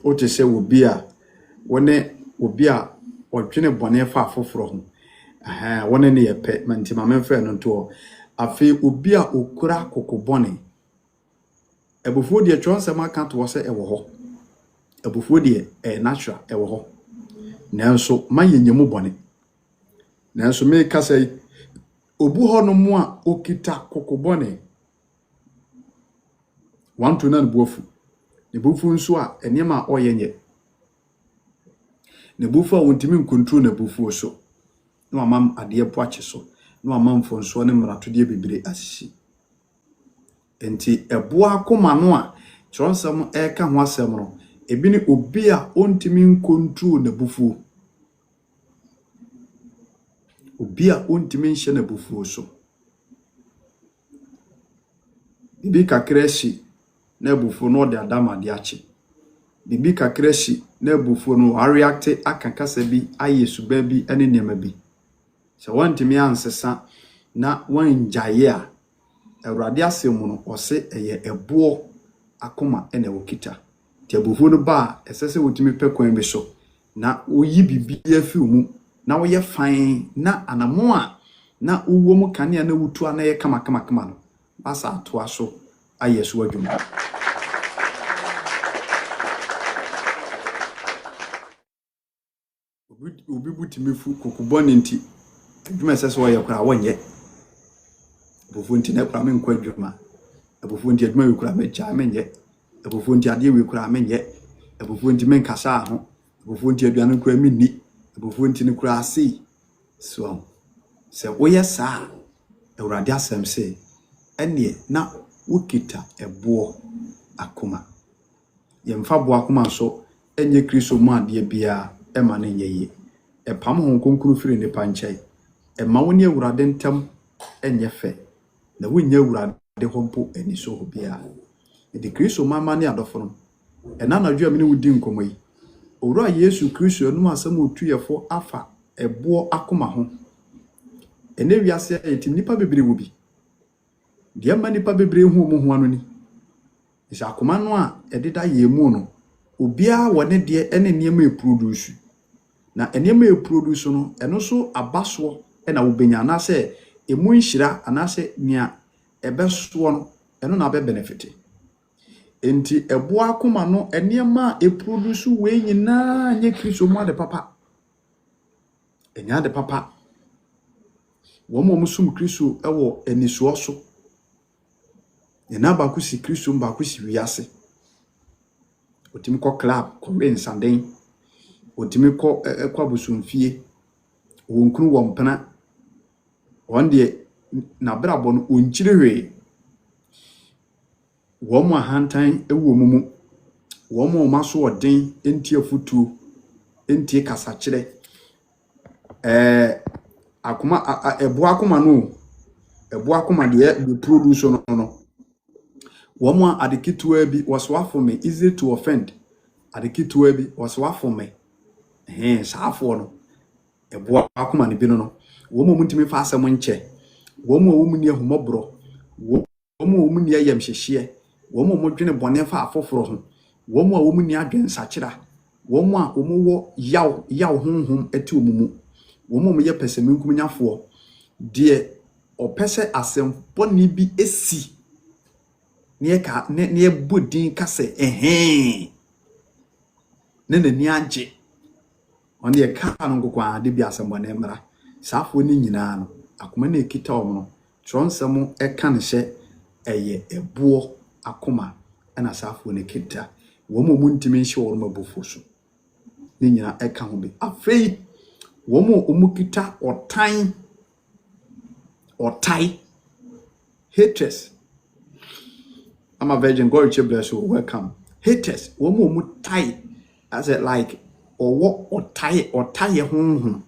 Wote se obi a wone obi a odwene bone fa afoforo ho. Wone ne yepe mantima memfa no to afi obi a okura kokobone ebufuo de twonsem aka to se ewo ho. Ebufuo de natural ewo ho. Nanso manyanyemu bone. Nanso me ka sei obu ho no mo a okita kokobone wanto na buafu. Ne bufu nso a enema oyenye. Ne bufu a wontimi nkontrol na bufu so. No amam ade po ache so. No amam fonso ne mrato de bebre asisi. Enti ebo akoma no a twonsem eka ho asem no ebi ni obi a ontimi nkontrol na bufu. Obi a ontimi nhye na bufu so. Bibi kakra shi na bufu no de adama de ache. Bibi kakra shi na bufu no a react akankasa bi ayesu ba bi ene nema bi. Se wantimi ansesa na wanjaye a Awurade asem no ose eye ebo akoma ene wokita. Ti abufu no ba esese wotimi pekwan bi so na oyi bibi afi mu na wo ye fan na anamo a na uwo mu kane na wutu na ye kama no basa atoa so ayesu adwuma. Obi butimi fu kokubone nti adwuma esese wo ye kura wonye. Abufu nti na kura me nkwa adwuma. Abufu nti adwuma we kura me cha menye. Abufu nti ade we kura menye. Abufu nti men kasa ho. Abufu nti aduane kura minni. Abufu nti ne kura ase. So se woyɛ saa Awurade asɛm se ene na wokita ebo akoma. Yemfa bo akoma so enye Kristo mu ade bia ema ne nyeye. Epam ho konkuru firi ne panchai. Ema woni Awurade ntam enye fe. Na wonya Awurade hompo eni so ho bia. Edi Kristo mama ne adofo no. Ena na dwa me ne wudi nkomoyi. Owura Yesu Kristo no asɛm otuyefo afa ebo akoma ho. Ene wiase etim nipa bebre wo bi. De ma nipa bebre hu mo ho anu ni. Isa akoma no a ededa yemu no. Obia wone de ene niema eproduce. Na niema eproduce no eno so abaso na wobenya na se emu nhira anase nia ebeso no eno na be benefit. Enti ebo akoma no niema eproduce we nyina nye Kristo mu ade papa. Enya de papa. Womo musum Kristo ewo eniso so. Yena ba ku si Kristo ba ku si wiase. Otimi ko club, ko rensanden. Otimi ko kwa busumfie. Wonkunu wompena. Wonde na brabo no onchirehwe. Womo ahantan ewo mumu. Womo maso odin enti afutu enti kasachire. Akoma ebo akoma no ebo akoma de produce no womo adekitua bi waswa for me easy to offend adekitua bi waswa for me saafo no ebo akoma ne bi no womo muntimi fa asem nche womo womu ni ahumobro womo womu ni ayamhyehye womo modwene bone fa afoforo ho womo womu ni adwen sachira womo a womo wo yaw honhom ati omumu womo ye peseminkum nyafo de opese asem boni bi esi ne bodin kase ne nani age on ye ka no kokwa de bi asem boni mra saafo ni nyina no akoma na ekita omo no tronsem eka ne hye eye ebo akoma ana asafo ne kita wo mo muntimi nhye wo mabofo so ni nyina eka ho bi afei wo mo kita otai haters. I'm a virgin. God will bless you. Welcome. Haters. Wo mo tie as it like or what or tie home.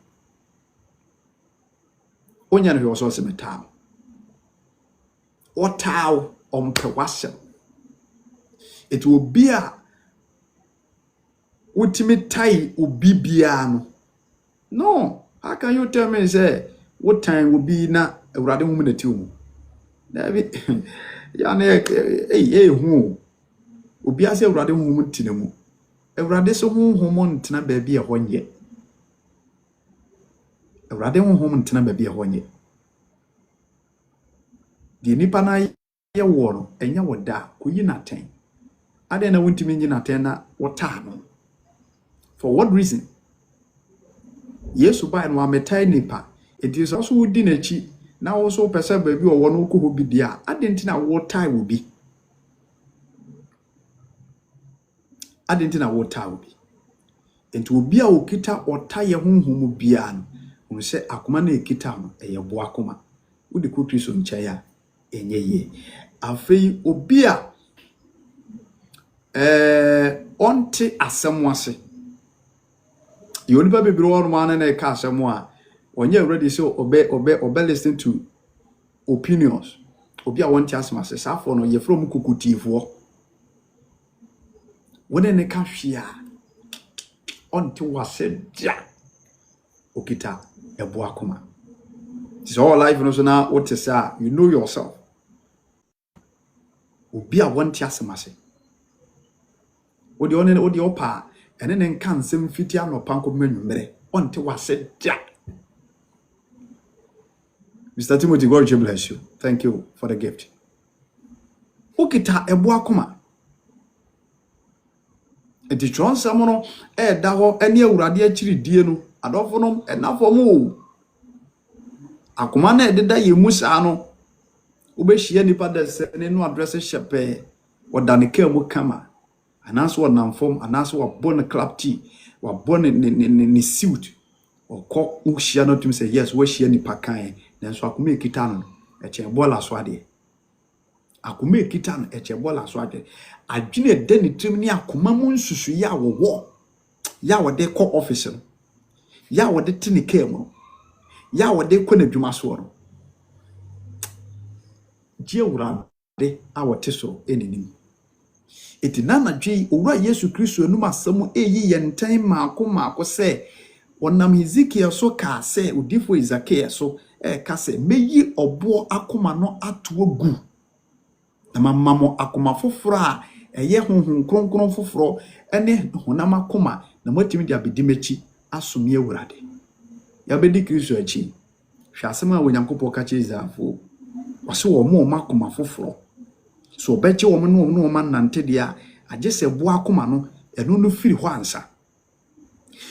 Onya no also se metal. Or tau on pewasem. It will be a ultimate tie ubibiano. No, how can you tell me say what time will be na urade woman etu? David ya na hu obi ase urade hu ntine mu urade so hu ntena ba bia ho nye urade hu ntena ba bia ho nye di nipa na ye wo no enya woda kuyi na ten ade na wontimi nyi na ten na wota no for what reason yesu bai no ametai nipa it is also wudi na chi na also pesa ba bi wo no ko ho bi dia ade ntina wotai wo bi adentina wota obi enti obi a okita otaye honhom bia no on se akoma na ekita ho eyebo akoma wodi ko Kristo nchaya enyeye afei obi a onte asem ase yoni ba bebiro won ma na ka asem a onye already so obe listen to opinions obi a wonte asem ase safo no ye from kukutifo wone ne ka hwia onti wase dia okita ebo akoma it's all life no so na what is you know yourself obi a wonte asemase odi opa ene ne nka nsem fiti anopa nkomo nwumere onti wase dia. Mr. Timothy, God bless you. Thank you for the gift. Okita ebo akoma enti tronsa no da ho ene awurade akiri die no adofo no enafo mo akoma na ededa yemu saa no obehia nipa da se ne no address shepe odane ka mu kama anaso wonamfom anaso wabon club tea wabon ne suit okọ uhia no tum say yes wo hia nipa kan nanso akoma ekita no eche bola so ade akoma ekita no eche bola so ade adwene de ne trim ni akoma mu nsusu ya wo ya wode kọ office no ya wode tini ka mu ya wode kọ na dwuma so no je wura de a wote so eninim etinana dwe owura Yesu Kristo enum asem eyi yenten maako se wonam Ezekiel so ka se odifo Ezekiel so ka se meyi obo akoma no ato agu na mamamo akoma foforo a eye honhom kronkron foforo ene honam akoma na matimi dia bedimachi asomie awurade ya bedi Kristo achi hwasem a wonyankopɔ ka che Israelfo wase wo mo akoma foforo so obeche wo no ma nante dia agese bo akoma no eno no firi ho ansa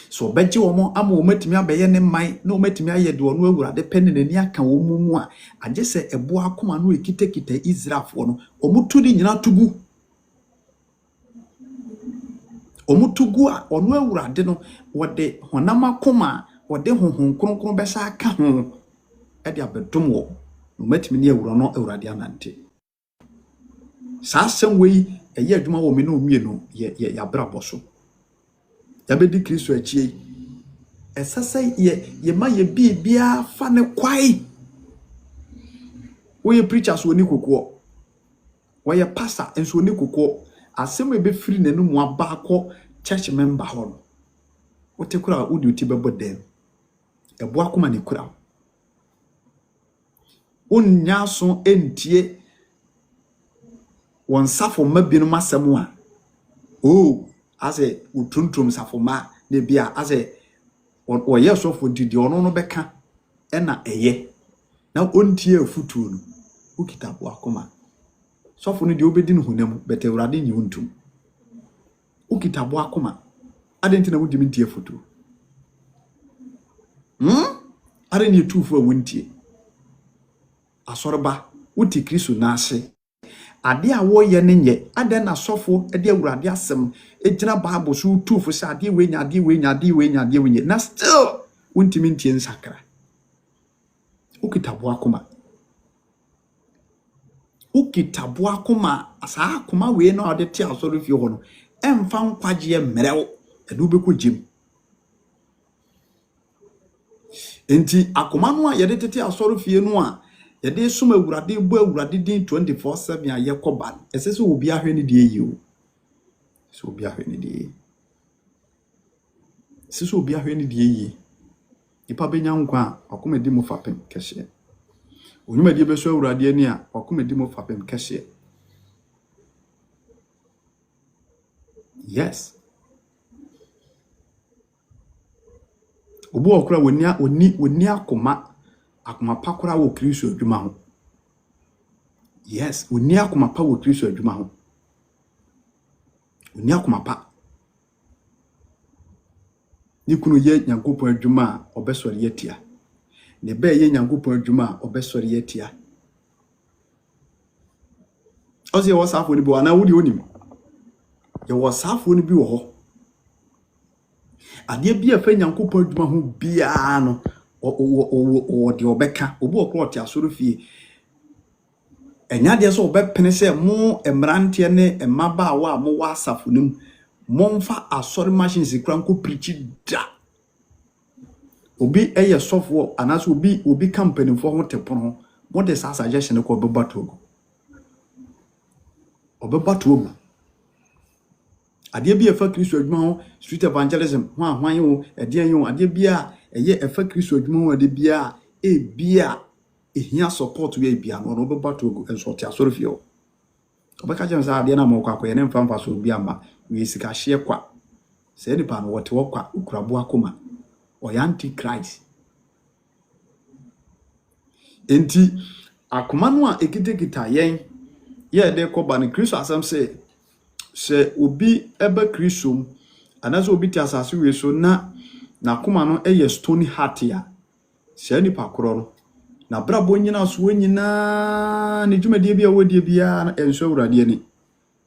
so obeche wo mo ama wo matimi abeye ne man na wo matimi aye de ono awurade pene nani aka wo mu a agese ebo akoma no ekitekita Israelfo no omutu di nyina tugu omutugu a ono awurade no wode honam akoma wode honhom kronkron besa aka ho e de abedom wo no matimi ne awuro no awurade anante saa sem wei eye adwuma wo me no mie no ya brabo so ya bedi Kristo achi esase ye ma ye bibia fa ne kwai wo ye preachers woni kokoɔ wo ye pastor enso woni kokoɔ asem ebe free nanum aba akɔ church member ho no wo te kura wo duty bebo dem ebo akoma ne kura onnya so entie won safo mabinu masem a ase utuntrum safo ma ne bia ase o ye so fo didi ono no beka ena eye na ontie afutuo no ukita bo akoma sofo no de obedi no honam bete urade nyi untum ukita bo akoma adenti na wudi mintie afutuo are ni tufu a wontie asorba uti Kristo na ase ade a wo ye ne nye adan na sofo de awurade asem ejina bible so tufo sa ade we nya ade we nya ade we nya ade we nya na still wontimi ntie nsakra ukitabo akoma asa akoma we na ode te asoro fie ho no emfa nkwaje mmerew edu beku jim enti akoma no a yede tete asoro fie no a yede sum awurade bo awurade din 24/7 a yekoba esese obi ahwe ne die yi o so obi ahwe ne die sese obi ahwe ne die yi ipa benya nkwa akoma di mo fapem kehye onyuma die beso awurade ani a akoma di mo fapem kehye yes obu okura woni akoma pakura wo Kristo adwuma ho yes woni akoma pa wo Kristo adwuma ho woni akoma pa ni kunu ye Nyankopon adwuma a obesori yetia ne be ye Nyankopon adwuma a obesori yetia ozi ye wasafo ni bi wana wudi onim ye wasafo ni bi wo ho ade bia fa Nyankopon adwuma ho bia no o de obeka obu okrot asoro fie enya de so obepene se mo emrante ne emaba wa mo wasafo nim momfa asori machines kranko preach da obi eye software anaso obi company for ho tepono mo de sa suggestion ko obebato ogu ade bia fa Kristo adwuma ho street evangelism ho ahwan yo ede yo ade bia eye efa Kristo adwuma ho ade bia bia ehia support we bia no obebato ogu enso te asoro fie obeka je nsa ade na mo kwa ye ne mfa so bia ma we sika hye kwa se nipa no wote wokwa ukurabo akoma oya antichrist enti akoma no a ekitekita yen ye de ko ba ne Kristo asem se obi ebe Kristo anaso obi ti asase we so na akoma no eye stony heart ya se nipa koro no na brabo nyina so nyina ne dwumadie bia wodie bia na enso awurade ani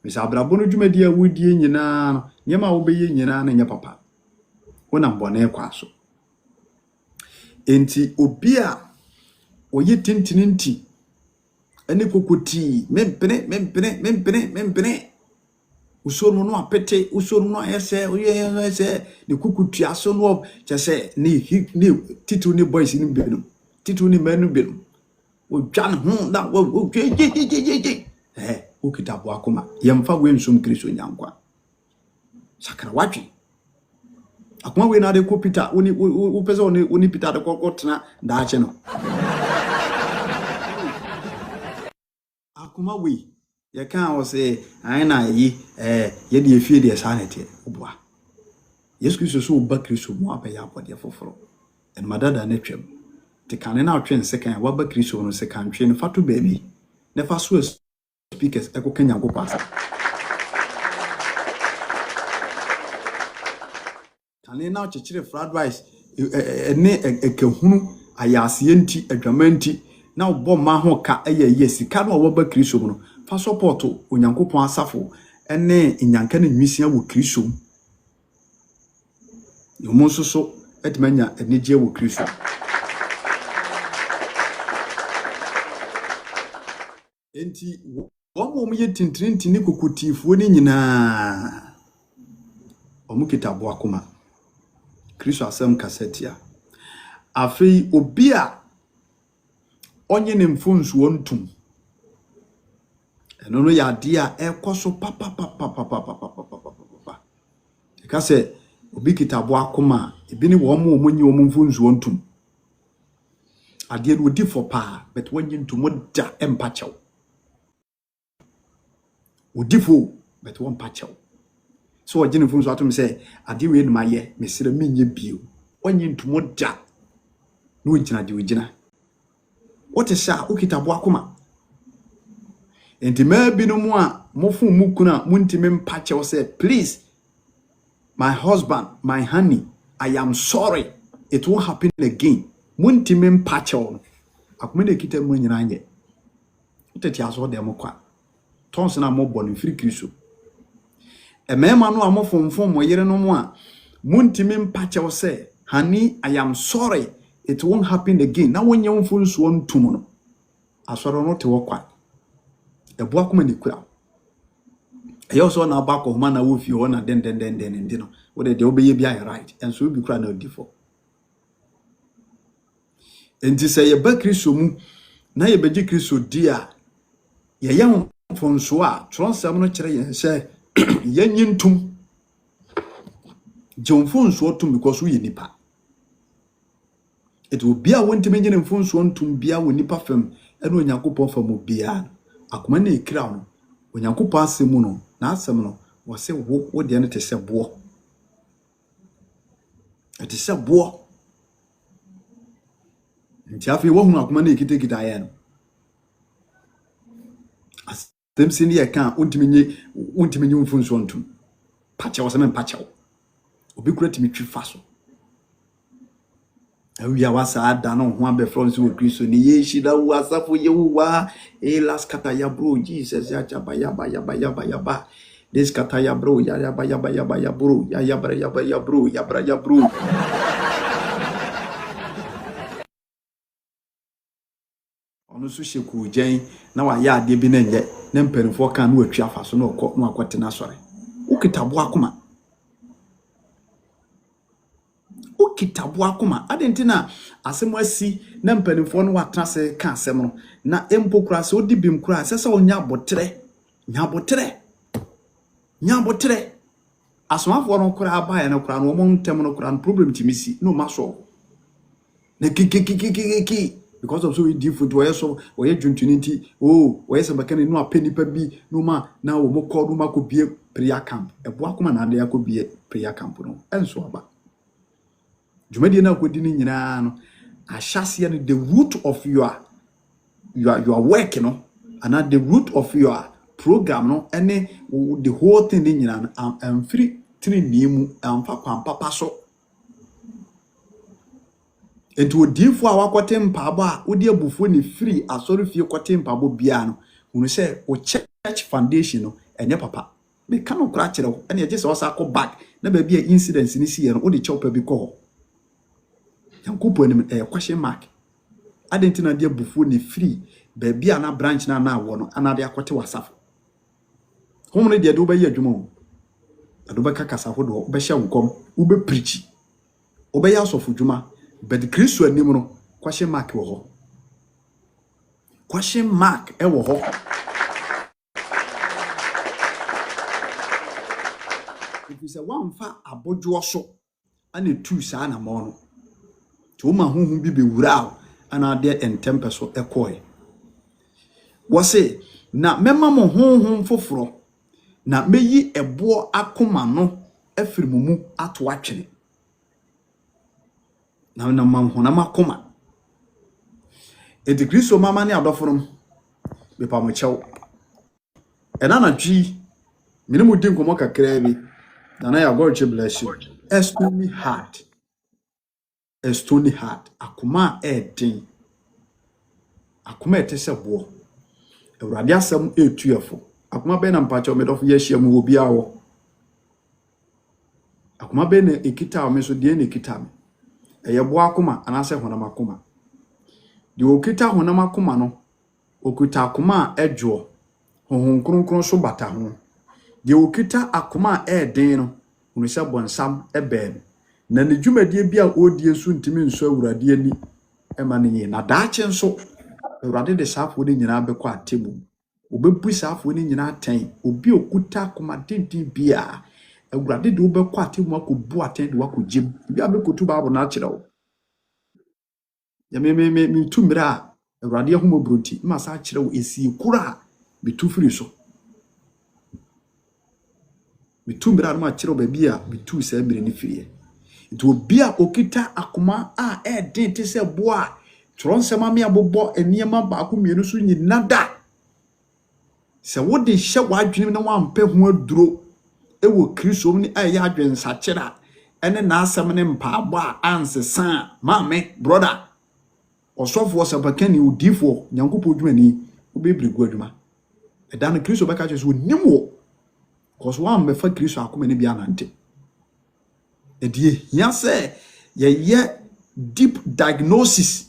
misa brabo no dwumadie wodie nyina no nyema wo beye nyina na nya papa wona mbone kwa so enti obi a oye tintininti ene kokoti mempene usoro no apete usoro no ayese oyese ne kukutu aso no chese ni titu ni boys ni benu titu ni menu benu o dwan ho da o je o kitabo akoma yemfa wensum Kristo nyankwa sakra watwi akoma we na de ko Peter oni pese oni Peter de ko tena da ache no akoma we ye kan o se na yi ye de efie de sanete oboa Yesu Kristo so ba Kristo mu abaya abode foforo en madada na twem te kan na atwen sekan wa ba Kristo no sekan twen fato baby ne fa so speakers eko kenya go pasa kan na chechire fried rice ene ekehunu ayase enti adwamanti na obo ma ho ka eye sika no wa ba Kristo no fa support onyankopon asafo ene nyanka na nwisia wo Kristo yomo so etimanya enije wo Kristo enti wo ye tintinti ni kokotifo ni nyina omukitabo akoma Kristo asem kasetia afei obi a onye ne mfonsu ontum eno no ya dia ekoso papa ka se obi kitabo akoma ebi ni wo mo omonyi wo mfonsu ontum ade no di for pa but wonye ntum da empachew odifo but won pachew so ogene mfonsu atum se ade we numa ye mesira menye bio wonye ntum da no ogina de ogina what is sha ukitabo akoma enti maybe no mo a mofu mukuna muntime mpache wo say please my husband my honey I am sorry it won't happen again muntime mpache wo akoma de kita mo nyina anye uteti aso de mo kwa tons na mo bɔ no firi Kristo emema no amofomfom mo yere no mo a muntimi mpachew say honey I am sorry it won't happen again na wonye mfonsuo ntum no asoro no te wokwa ebo akoma ni kura eyo so na ba ko homa na wo fie ho na den ndi no wo de obeye bia right enso obi kura na odi fo enti say ye ba Kristo mu na ye beji Kristo dia ye yam mfonsuo a tronsam no kire ye say yenyi ntum jomfonsuo tum because we nipa it will be a won't mention mfonsuo ntum bia wo nipa fam eno Onyankopon fam bia akoma na ekira no Onyankopon asemu no na asem no wo se wo de no te se bo ate se bo nti afi wo hu akoma na ekitekita ya no asem sin ye kan ontimi nyi mfonsuo ntum pacha wo se men pacha obi kura timi twi fa so awia wasa ada no ho abe France wo Kristo ni ye shida wo asafo ye wa last kata ya bro Jesus ya chaba ya this kata ya bro ya bro ya bro ono so sheku gen na wa ya ade bi na nje na mpanifo kan no atwa fa so no akote na sore ukitabo akoma ukitabu akoma adentina asemu asi na mpanifo no watena se ka asem no na empokura se odi bim kura se onya botre asomafo no kura abaya na kura no mo ntem no kura no problem timisi no maso na ki because of so we different way so we juntunity we se bakani no apenipa bi no ma na wo mo call no makobie prayer camp ebo akoma na ade akobie prayer camp no enso aba jumadi na akodi ni nyina no ahyase no the root of your work no and the root of your program no any the whole thing ni nyina no am free tini nimu amfa kwampapa so enti odifo a wakote mpabo a odi abufo ni free asori fie kote mpabo bia no hunu se o church foundation no enye papa me kanu kra kire ho ene je se wasa ko back na ba bia incidents ni si ye no odi chopa bi ko Yankupo ni question mark adentina dia bufu ni free ba bia na branch na wo no anade akote wasafo homne dia do ba yi adwuma o ado ba kakasa ho do ba hye nkom wo be preach wo be ya sofu dwuma but Kristo anim no question mark wo ho question mark e wo ho if you say one fa abodwo so ane tu sa na mo no to ma honhom bi bewura ana de entempe so ekoi wo se na mema mo honhom foforo na meyi ebo akoma no afirimumu ato atwene na manhona makoma Kristo mama ne adoforom be pa mo chew ena na twi minimu din komo kakra bi na ya God bless you Stony heart akoma edin akoma etese bo Awurade asem etuefo akoma be na mpacha omedofo ye hia mu obi awo akoma be na ekita o meso de na ekita me eye bo akoma anase honam akoma de okita honam akoma no okuta akoma edwo honhon kronkron so bata ho de okita akoma edin no unu se bonsam ebe na ne dwumadie bia odie su ntimi nso Awurade ani ema ne yi na daache nso Awurade de safo ne nyina bekọ atemu obebu safo ne nyina aten obi okuta akoma tintin bia Awurade de obekọ atemu akọbu aten de wakọgim bia bekotu baabo na akire wo ya me tumira Awurade ahomo bronti ma sa akire wo esi kura bitu firi so bitumira no akire wo ba bia bitu sa bire ni firi to bia okita akoma a den te se boa tronsema me abobo eniema ba akomienu so nyinada se wode hye wadwene na wampe ho aduro ewo Kristo ni aye adwen sakira ene na asem ne mpaabo a ansesa maame brother osofo osabakani udifo nyankopɔ dwumani obebiri gu adwuma ɛdan Kristo bɛka kyerɛ so nimo cause one me fa Kristo akoma ne bia nante ɛdie hia sɛ ye deep diagnosis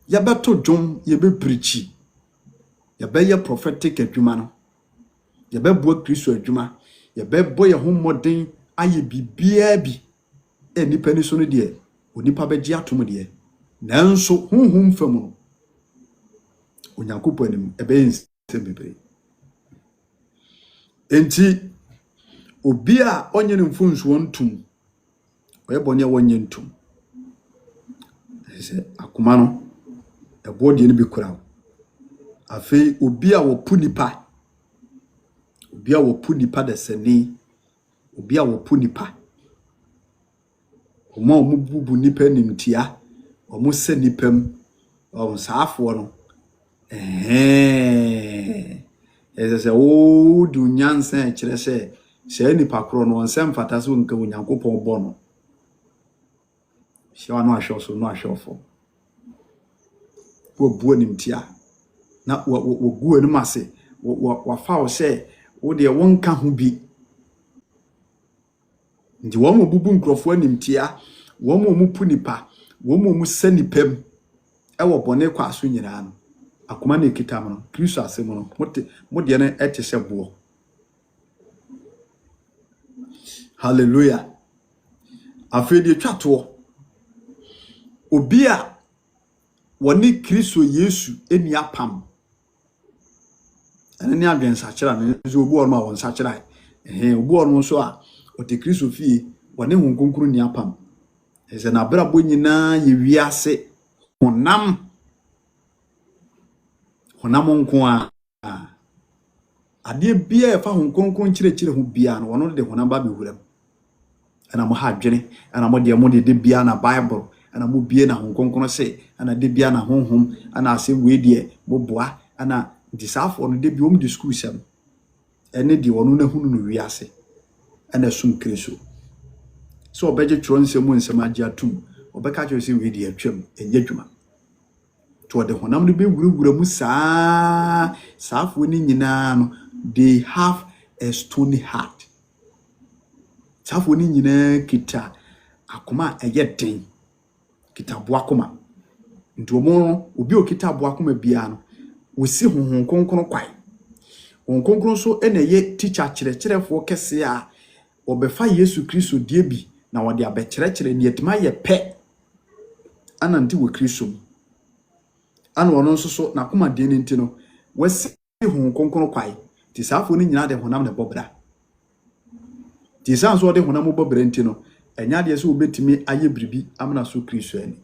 yɛbɛto dwom yɛbɛpreachi yɛbɛyɛ prophetic adwuma no yɛbɛboa Kristo adwuma yɛbɛbɔ yɛ ho mmɔden ayɛ bibia bi nipa ni so no de onipa bɛgye atom de nanso honhom fam no onyankopɔn anim ɛbɛyɛ nsɛm bebree enti obi a onye ne mfonsuo ntum ɔyɛ bɔne a wonye ntum sɛ akoma no ɛbɔ de ne bi kura afei obi a wopu nipa de sani obi a wopu nipa omo bubu nipa nimtia omo se nipam o saafo no se o du nyansa kire se nipa kro no nsem fata so nka onyankopon bɔ no hye wa no ahwe so no ahwe fo wo bu nimtia na wo gu anim ase wo fa wo se wo de wonka ho bi ndi wo mo bubu nkrofo animtia wo mo pu nipa wo mo se nipam wo bone kwa so nyina no akoma na ekita mo no Kristo asem no mo de ne etese bo hallelujah afedi twato obi a woni Kristo Yesu eni apam ene ni adwen sa kira no zo obi ono ma won sa kira obi ono so a ote Kristo fie woni hon konkro ni apam eze na brabo nyina ye wiase honam nko a ade bia e fa hon konkro kire ho bia no wono de honam ba be wuram ana mo ha adwene ana mo de bia na Bible ana mo bie na hon konkro se ana de bia na honhom ana asem we de mo boa ana disafo no de bi om di school sem ene di wono na hunu no wiase ana sum Kristo so obeje tro nsem agye atum obeka kyo se we de atwam enye dwuma to de honam no be wurawura mu saafo ni nyina no they have a stony heart saafo ni nyina kita akoma eyeden kita boakoma ntomo obi okita boakoma bia no wosi honhon konkron kwai honhon konkron so eneye teacher kyerɛkyerɛfo kɛse a obefa Yesu Kristo die bi na wode abekyerɛkyerɛ ne yetima ye pɛ ananti wo Kristo ana wono nso so na koma die ne ntino wasi honhon konkron kwai ti saafo ni nyina de honam ne bobra ti sanso de honam bobra ntino enya de so obetimi aye bribi amna so Kristo ani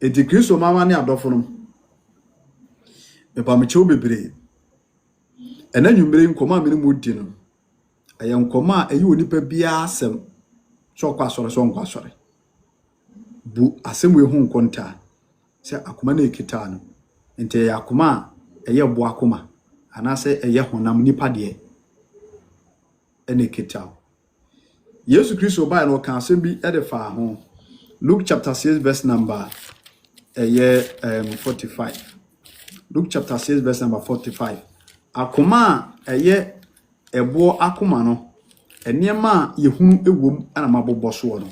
enti Kristo mama ne adofo no eba meche obebre ena nwumre nkoma amene mu di no aye nkoma ayi onipa bia asem so kwa sore so nkwa sore bu asem we hu nkonta se akoma na ekita no enti akoma eye bo akoma anase eye honam nipa de ene ekita Yesu Kristo ba no kan asem bi edefa ho Luke chapter 6 verse number 45 Luke chapter 6 verse number 45 akoma eye ebo akoma no eniema yehunu ewom ana mabobɔ so no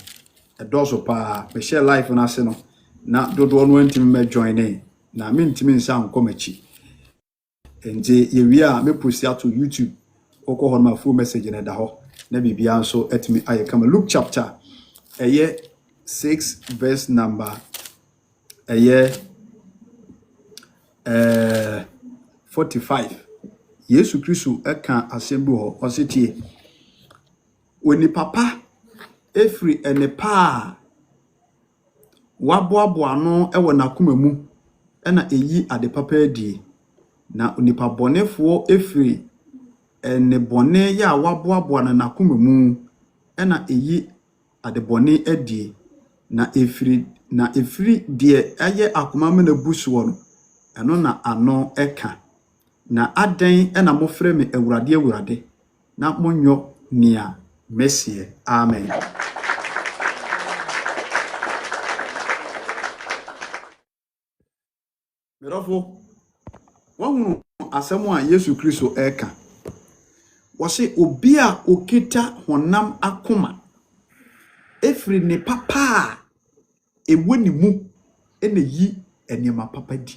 edoso pa me share life na se no na dodo no ntimi me join in na me ntimi nsa nkomachi enti yewia me post ato YouTube okɔ hɔ ma full message na da hɔ na bibia nso etimi aye kama Luke chapter 6 verse number 45 Yesu Kristo eka asem bi ho osetie oni papa efri enepa waboaboa no ewo nakoma mu na eyi ade papa adi na oni pa bonefo efri ene bone ya waboaboa na nakoma mu na eyi ade bone adi na efri de aye akoma me na busuo no eno na ano eka na aden na mofre me awurade na monyo nia Messie amen Mirofo Wahunu asɛm a Yesu Kristo ɛka. Wɔse obi a okita honam akoma efiri ne papa a ewo ne mu ene yi enema papa di.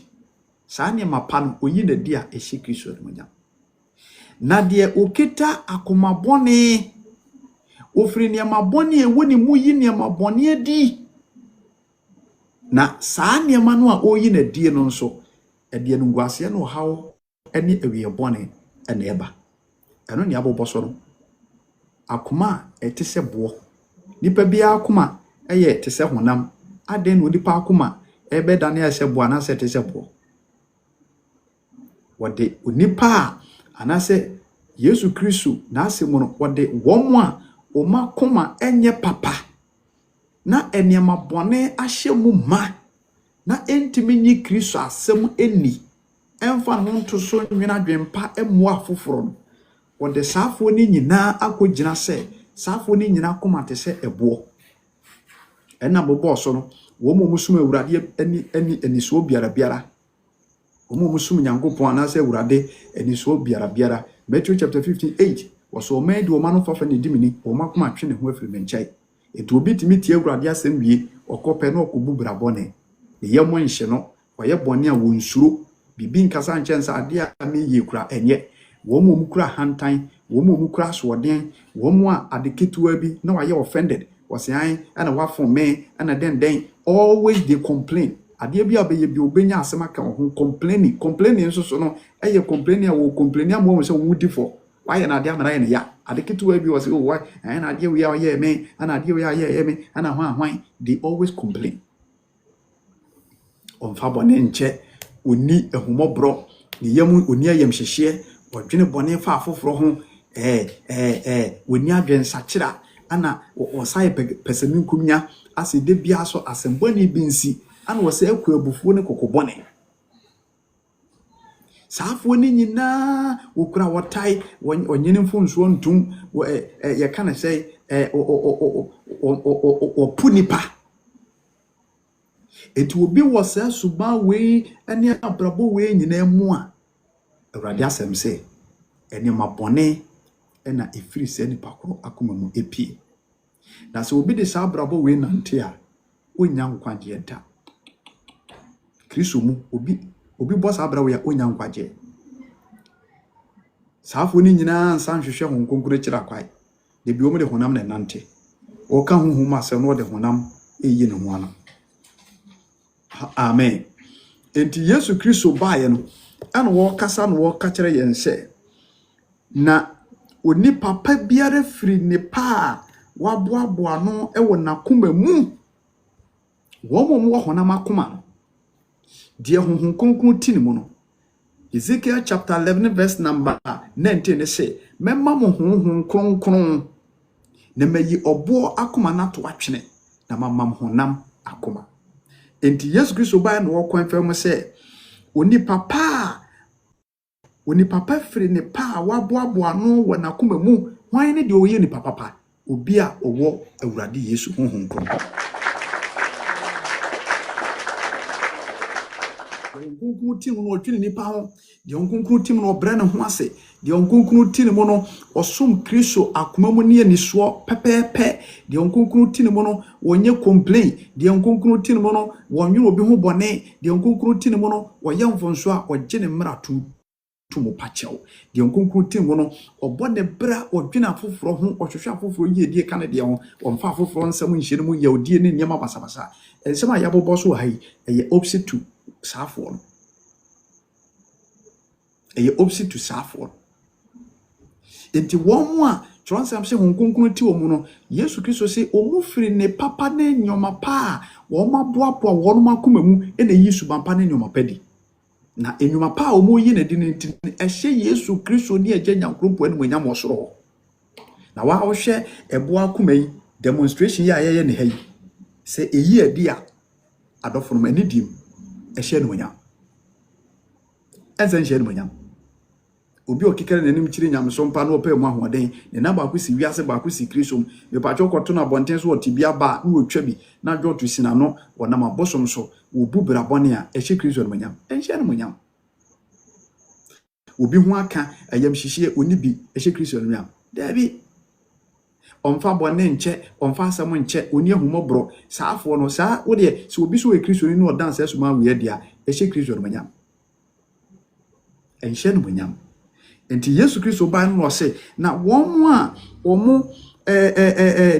Saa nneɛma pa no oyi na di a ɛhyɛ Kristo animuonyam. Na deɛ okita akoma bɔne ofiri nneɛma bɔne ewo ne mu yi nneɛma bɔne adi. Na saa nneɛma no a oyi na die no nso ɛdeɛ no nguaseɛ no ɔhaw ɛne awie bɔne ɛna ɛba. Ɛno ne abobɔ so no. Akoma ɛte sɛ boɔ. Nipa biara akoma ɛyɛ te sɛ honam. Aden no nipa akoma ɛbɛda ne ɛsɛ boɔ na sɛ te sɛ boɔ. Wɔde onipa a anasɛ Yesu Kristo na asɛm no wɔde wɔn a wɔn akoma ɛnyɛ papa na enema bɔne ahyɛ mu ma na entimi nyi Kristo asɛm eni ɛmfa no nto so nwena dwempa ɛmoa foforo no. Wɔde saafo ni nyinaa akɔgyina sɛ saafo ni nyinaa akoma te sɛ ɛboɔ. Ɛna bobɔ so no wɔn mu musum awurade ani so biara biara. Wɔn mu musum Nyankopɔn anasɛ awurade ani so biara biara. Matthew chapter 15:8 was o made wo manu fafa ne dimini o makoma atwe ne ho afiri me nkyai. Etu obi timi tie awurade asɛm wie ɔkɔpɛ na ɔkɔbu brabɔne. Ne yɛmɔ nhye no ɔyɛ bɔne a wɔnsuro bibi nkasa nkyɛnsa ade a me yie kura ɛnyɛ. Wɔn mu kura hantan, wɔn mu kura soɔden, wɔn mu a ade ketewa bi na wɔyɛ offended. Wɔsɛn ana wafo me ana den always they complain. Ade bi abɛyɛ bi obenya asɛm aka ho complaining nso so no ɛyɛ complaining a wo complaining a mo sɛ wo di fo. Why na ade amara ne ya ade ketewa bi wɔsɛ why na ade we ayɛ me ana ade we ayɛ me ana hwan they always complain. On fa bɔne nkyɛ oni ehumɔbrɔ ne yam oni ayam hyehye ɔdwene bɔne fa afoforo ho oni adwensakyera ana ɔsae pɛsɛmi nkumnya ase de bia so asɛmbɔne bi nsi ana wɔsɛ akɔ abufuo ne kokobɔne. Saafo ni nyinaa wokura wɔtae ɔnyene mfonsuo ntum yɛ kana sɛ ɔpu nipa. Eti obi wɔ saa suba wei ne abrabɔ wei nyinaa mu a awurade asɛm sɛ ɛnema bɔne ɛna efiri sɛ nipa koro akoma mu epie. Na sɛ obi de saa abrabɔ wei nante a onya nkwagye da. Kristo mu obi bɔ saa abrabɔ ya onya nkwagye. Saafo ni nyinaa nsan hwehwɛ ho nkonkoro kyira kwai. De bi omo de honam na nante. Ɔka honhom asɛm no de honam eyi ne ho ana. Amen. Enti Yesu Kristo baaye no ana wɔkasa no wɔka kyerɛ yɛn sɛ na oni papa biara firi ne pa waboaboa no ɛwɔ nakoma mu. Wɔn mu wɔ honam akoma no deɛ honhom kronkron ti ne mu no. Ezekiel chapter 11 verse number 19 say memma mo honhom kronkron na mayi obo akoma na to atwene na mamam honam akoma. Enti Yesu Kristo ba na wo confirm say oni papa firi ne pa waboaboa no wɔ nakoma mu hwan ne de oyɛ ni papa obi a ɔwɔ awurade Yesu honhom kronkron. Onkunkun tim no odwene nipa ho de onkunkun tim no obrɛ ne ho ase de onkunkun tim mo no osom Kristo akoma mu ne anisoɔ pɛpɛɛpɛ de onkunkun tim mo no wonye complain de onkunkun tim mo no wonwe obi ho bɔne de onkunkun tim mo no wɔyɛ mfonso a ɔgye ne mmarato tumo pakyɛw de onkunkun tim mo no ɔbɔ ne bra ɔdwene afoforo ho ɔhwehwɛ afoforo yie die ka ne de ho ɔmfa afoforo nsɛm nhyɛ mu yɛ odie ne nneɛma basabasa nsɛm a yɛabobɔ so ha yi ɛyɛ opposite to saafo no. Ɛyɛ opposite to saafo. Enti wɔn mu a Tronsam sɛ honkonkron ti wɔn mu no Yesu Kristo sɛ ɔmu firi ne papa ne nyoma pa a wɔn aboaboa wɔn akoma mu ɛna yi subampa ne nyoma pa di. Na enyoma pa a ɔmu yi na di ne nti ɛhyɛ Yesu Kristo ne agya nyankrompo ne monyam ɔsoro. Na wa ɔhwɛ ɛboa akoma yi demonstration yi a yɛyɛ ne ha yi sɛ eyi adi a adɔfo no ani dim ɛhyɛ no monyam. Ɛnsa hyɛ no monyam. Obi okikere nanim kyiri nyamso mpa no opɛ mu ahoden ne na ba ko si wiase ba ko si Kristo me pa choko to na bonten so otibia ba na otwa bi na dwo to sina no wonam abosom so wo bu brabɔne a ɛhyɛ Kristo no monyam ɛnhyɛ no monyam. obi ho aka ayam hihie oni bi ehye Kristo no yam dabi onfa bone nche onfa asem nche oni ahumobro saafo no saa wo de se obi so we Kristo ni no dance esoma we dia ehye Kristo no manyam enhye no manyam enti Yesu Kristo ba no se na won a omo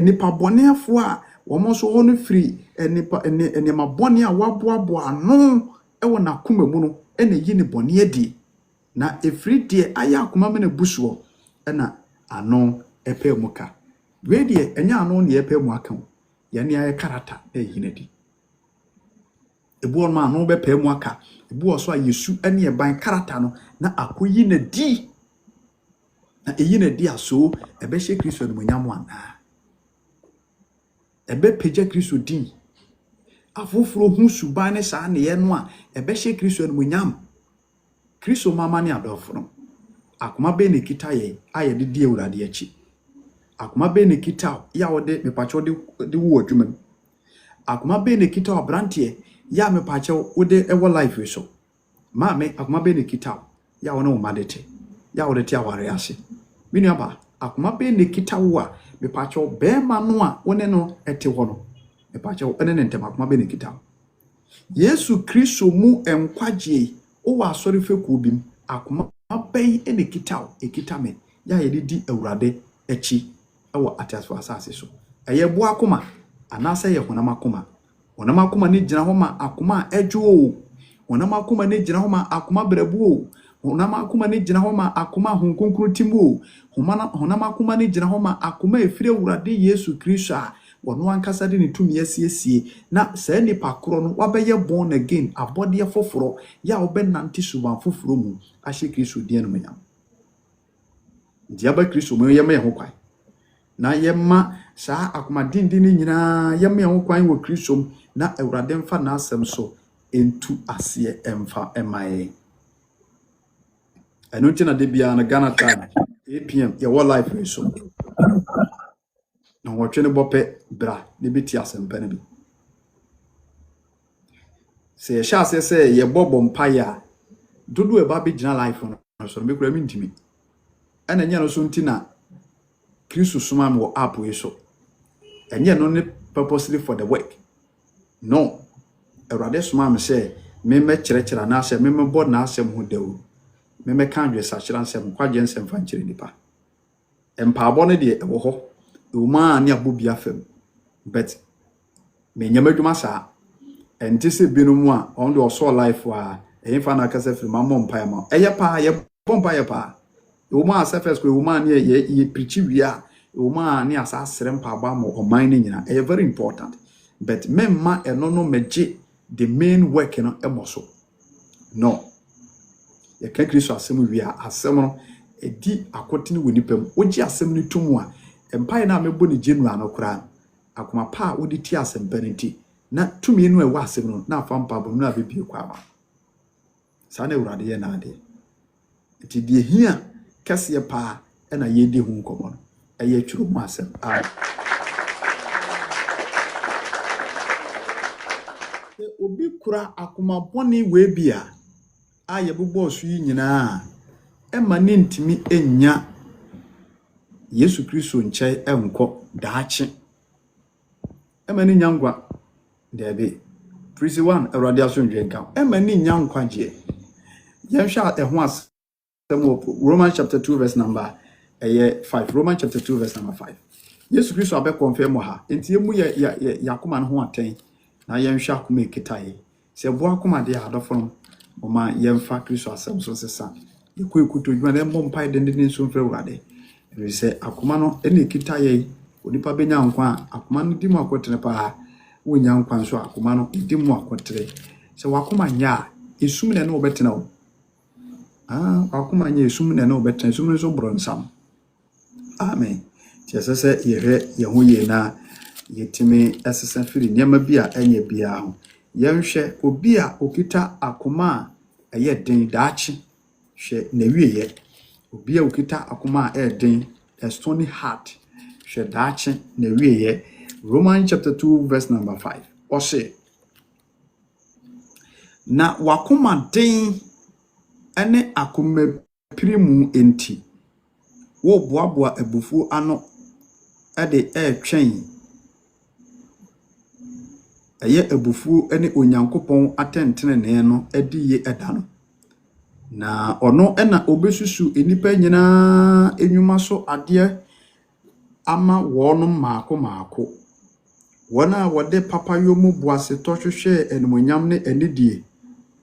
nipa boneafo a omo so hono free nipa enema bone a waboabo ano ewo na kuma mu no ene yi ne bone adi na efri de aya akoma me na busuo na ano epe muka we de enya ano ne epe mu aka ya ne aye karata e yi na di ebu on ma ano be pe mu aka ebu oso a Yesu ene e ban karata no na akoyi na di na eyi na di aso ebe hye Kristo no munyam ana ebe peje Kristo din afoforo hu suban ne saa ne ye no a ebe hye Kristo no munyam Kristo mama ne adoforo akoma be ne kita ye aye de die urade achi akoma be ne kita ya wode mepacho de wo adwuma akoma be ne kita obrante ya mepacho wode ewo life so ma me akoma be ne kita ya wona wo madete ya wode ti aware ase minu aba akoma be ne kita wo a mepacho be ma no a wone no ete ho no mepacho ene ne ntem akoma be ne kita Yesu Kristo mu enkwagye o wa asori feku bim akoma be ene kita ekita me ya ye di awurade achi ewo atasfa asase so eye bo akoma anase ye honam akoma ni gina ho ma akoma edwo honam akoma ni gina ho ma akoma brabu honam akoma ni gina ho ma akoma honkonkuru timu honam akoma ni gina ho ma akoma efire awurade Yesu Kristo a wono ankasa de ne tumi asiesie na saa nipa koro no wabeye born again abode foforo ya obenante suban foforo mu ahye Kristo die no manyam diaba Kristo mu yema ye ho kwan na yema saa akoma dindin nyina yema ye ho kwan wo Kristo na awurade mfa na asem so entu ase emfa emaye eno ntina de bia na Ghana time 8 pm ye wo live so na wotwe bope bra ne beti asempa na bi se ye sha se ye bobo mpaya dodo e ba be gina life no so me kura mi ntimi ana nya no so ntina Kristo suma me wo app we so enye no ne purposely for the work no erade suma me se me kyerɛkyerɛ na se me bod na asem ho dawo me kan dwe sa kyerɛ asem kwagye nsem fa nkyerɛ nipa empaabo ne de ewo ho uma ne abobia fam but me nyama dwuma sa enti se binom a on de oso life a eyin na kasa firi ma mo mpa ma eye pa ye pompa ye pa uma surface ko uma ne ye preach wi a uma ne asa sere mpa ba mo oman ne nyina eye very important but memma eno no meje the main work no emoso no ye kan Kristo asem wi a asem no edi akotene woni pam ogi asem ni tumu a empire na mebo ni genu anokra akoma pa wodi ti asem panenti na tumi no ewa asem no na afa mpa bom na bebie kwa ma sa na urade ye na ade ti die hia kase pa na ye di hu nkomo no eye twuru mu asem obi kura akoma boni we bia aye bobɔ so yi nyina ema ne ntimi enya Yesu Kristo nkyai enko daache ema ne nyangwa debe prisi 1 awrade aso ndwenka ema ne nyankwa je yehwa eho asem Romans chapter 2 verse number 5 Romans chapter 2 verse number 5 Yesu Kristo abe confirm ha enti emu yakoma no ho aten na yehwa akoma ekitaye se bo akoma de adofo oma yemfa Kristo asem so sesa yekoekuto dwuma na mbom pai de ne so mfra urade we say akoma no ene kitaye onipa benya nkwa akoma no di mu akotere pa wonya nkwa so akoma no di mu akotere se wakoma nya esum ne no obetena o akoma nya esum ne no obetena esum ne so bronsam amen tiasese yehwe yeho ye na yetimi esesa firi nyama bia enya bia ho yenhwe obi a okita akoma eye den daachi hwe na wieye obi a okita akoma den a stony heart hwe daachi na wieye Romans chapter 2 verse number 5 ose na wakoma den ene akoma primu enti wo boaboa abufu ano ade twɛn ɛyɛ abufu ne onyankopɔn atɛntenene no adiye ɛda no na ɔno ɛna obesusu enipa nyinaa enwuma so adeɛ ama wɔn maako wɔna wɔde papayo mu boase tɔhwehwɛ enumonyam ne anidie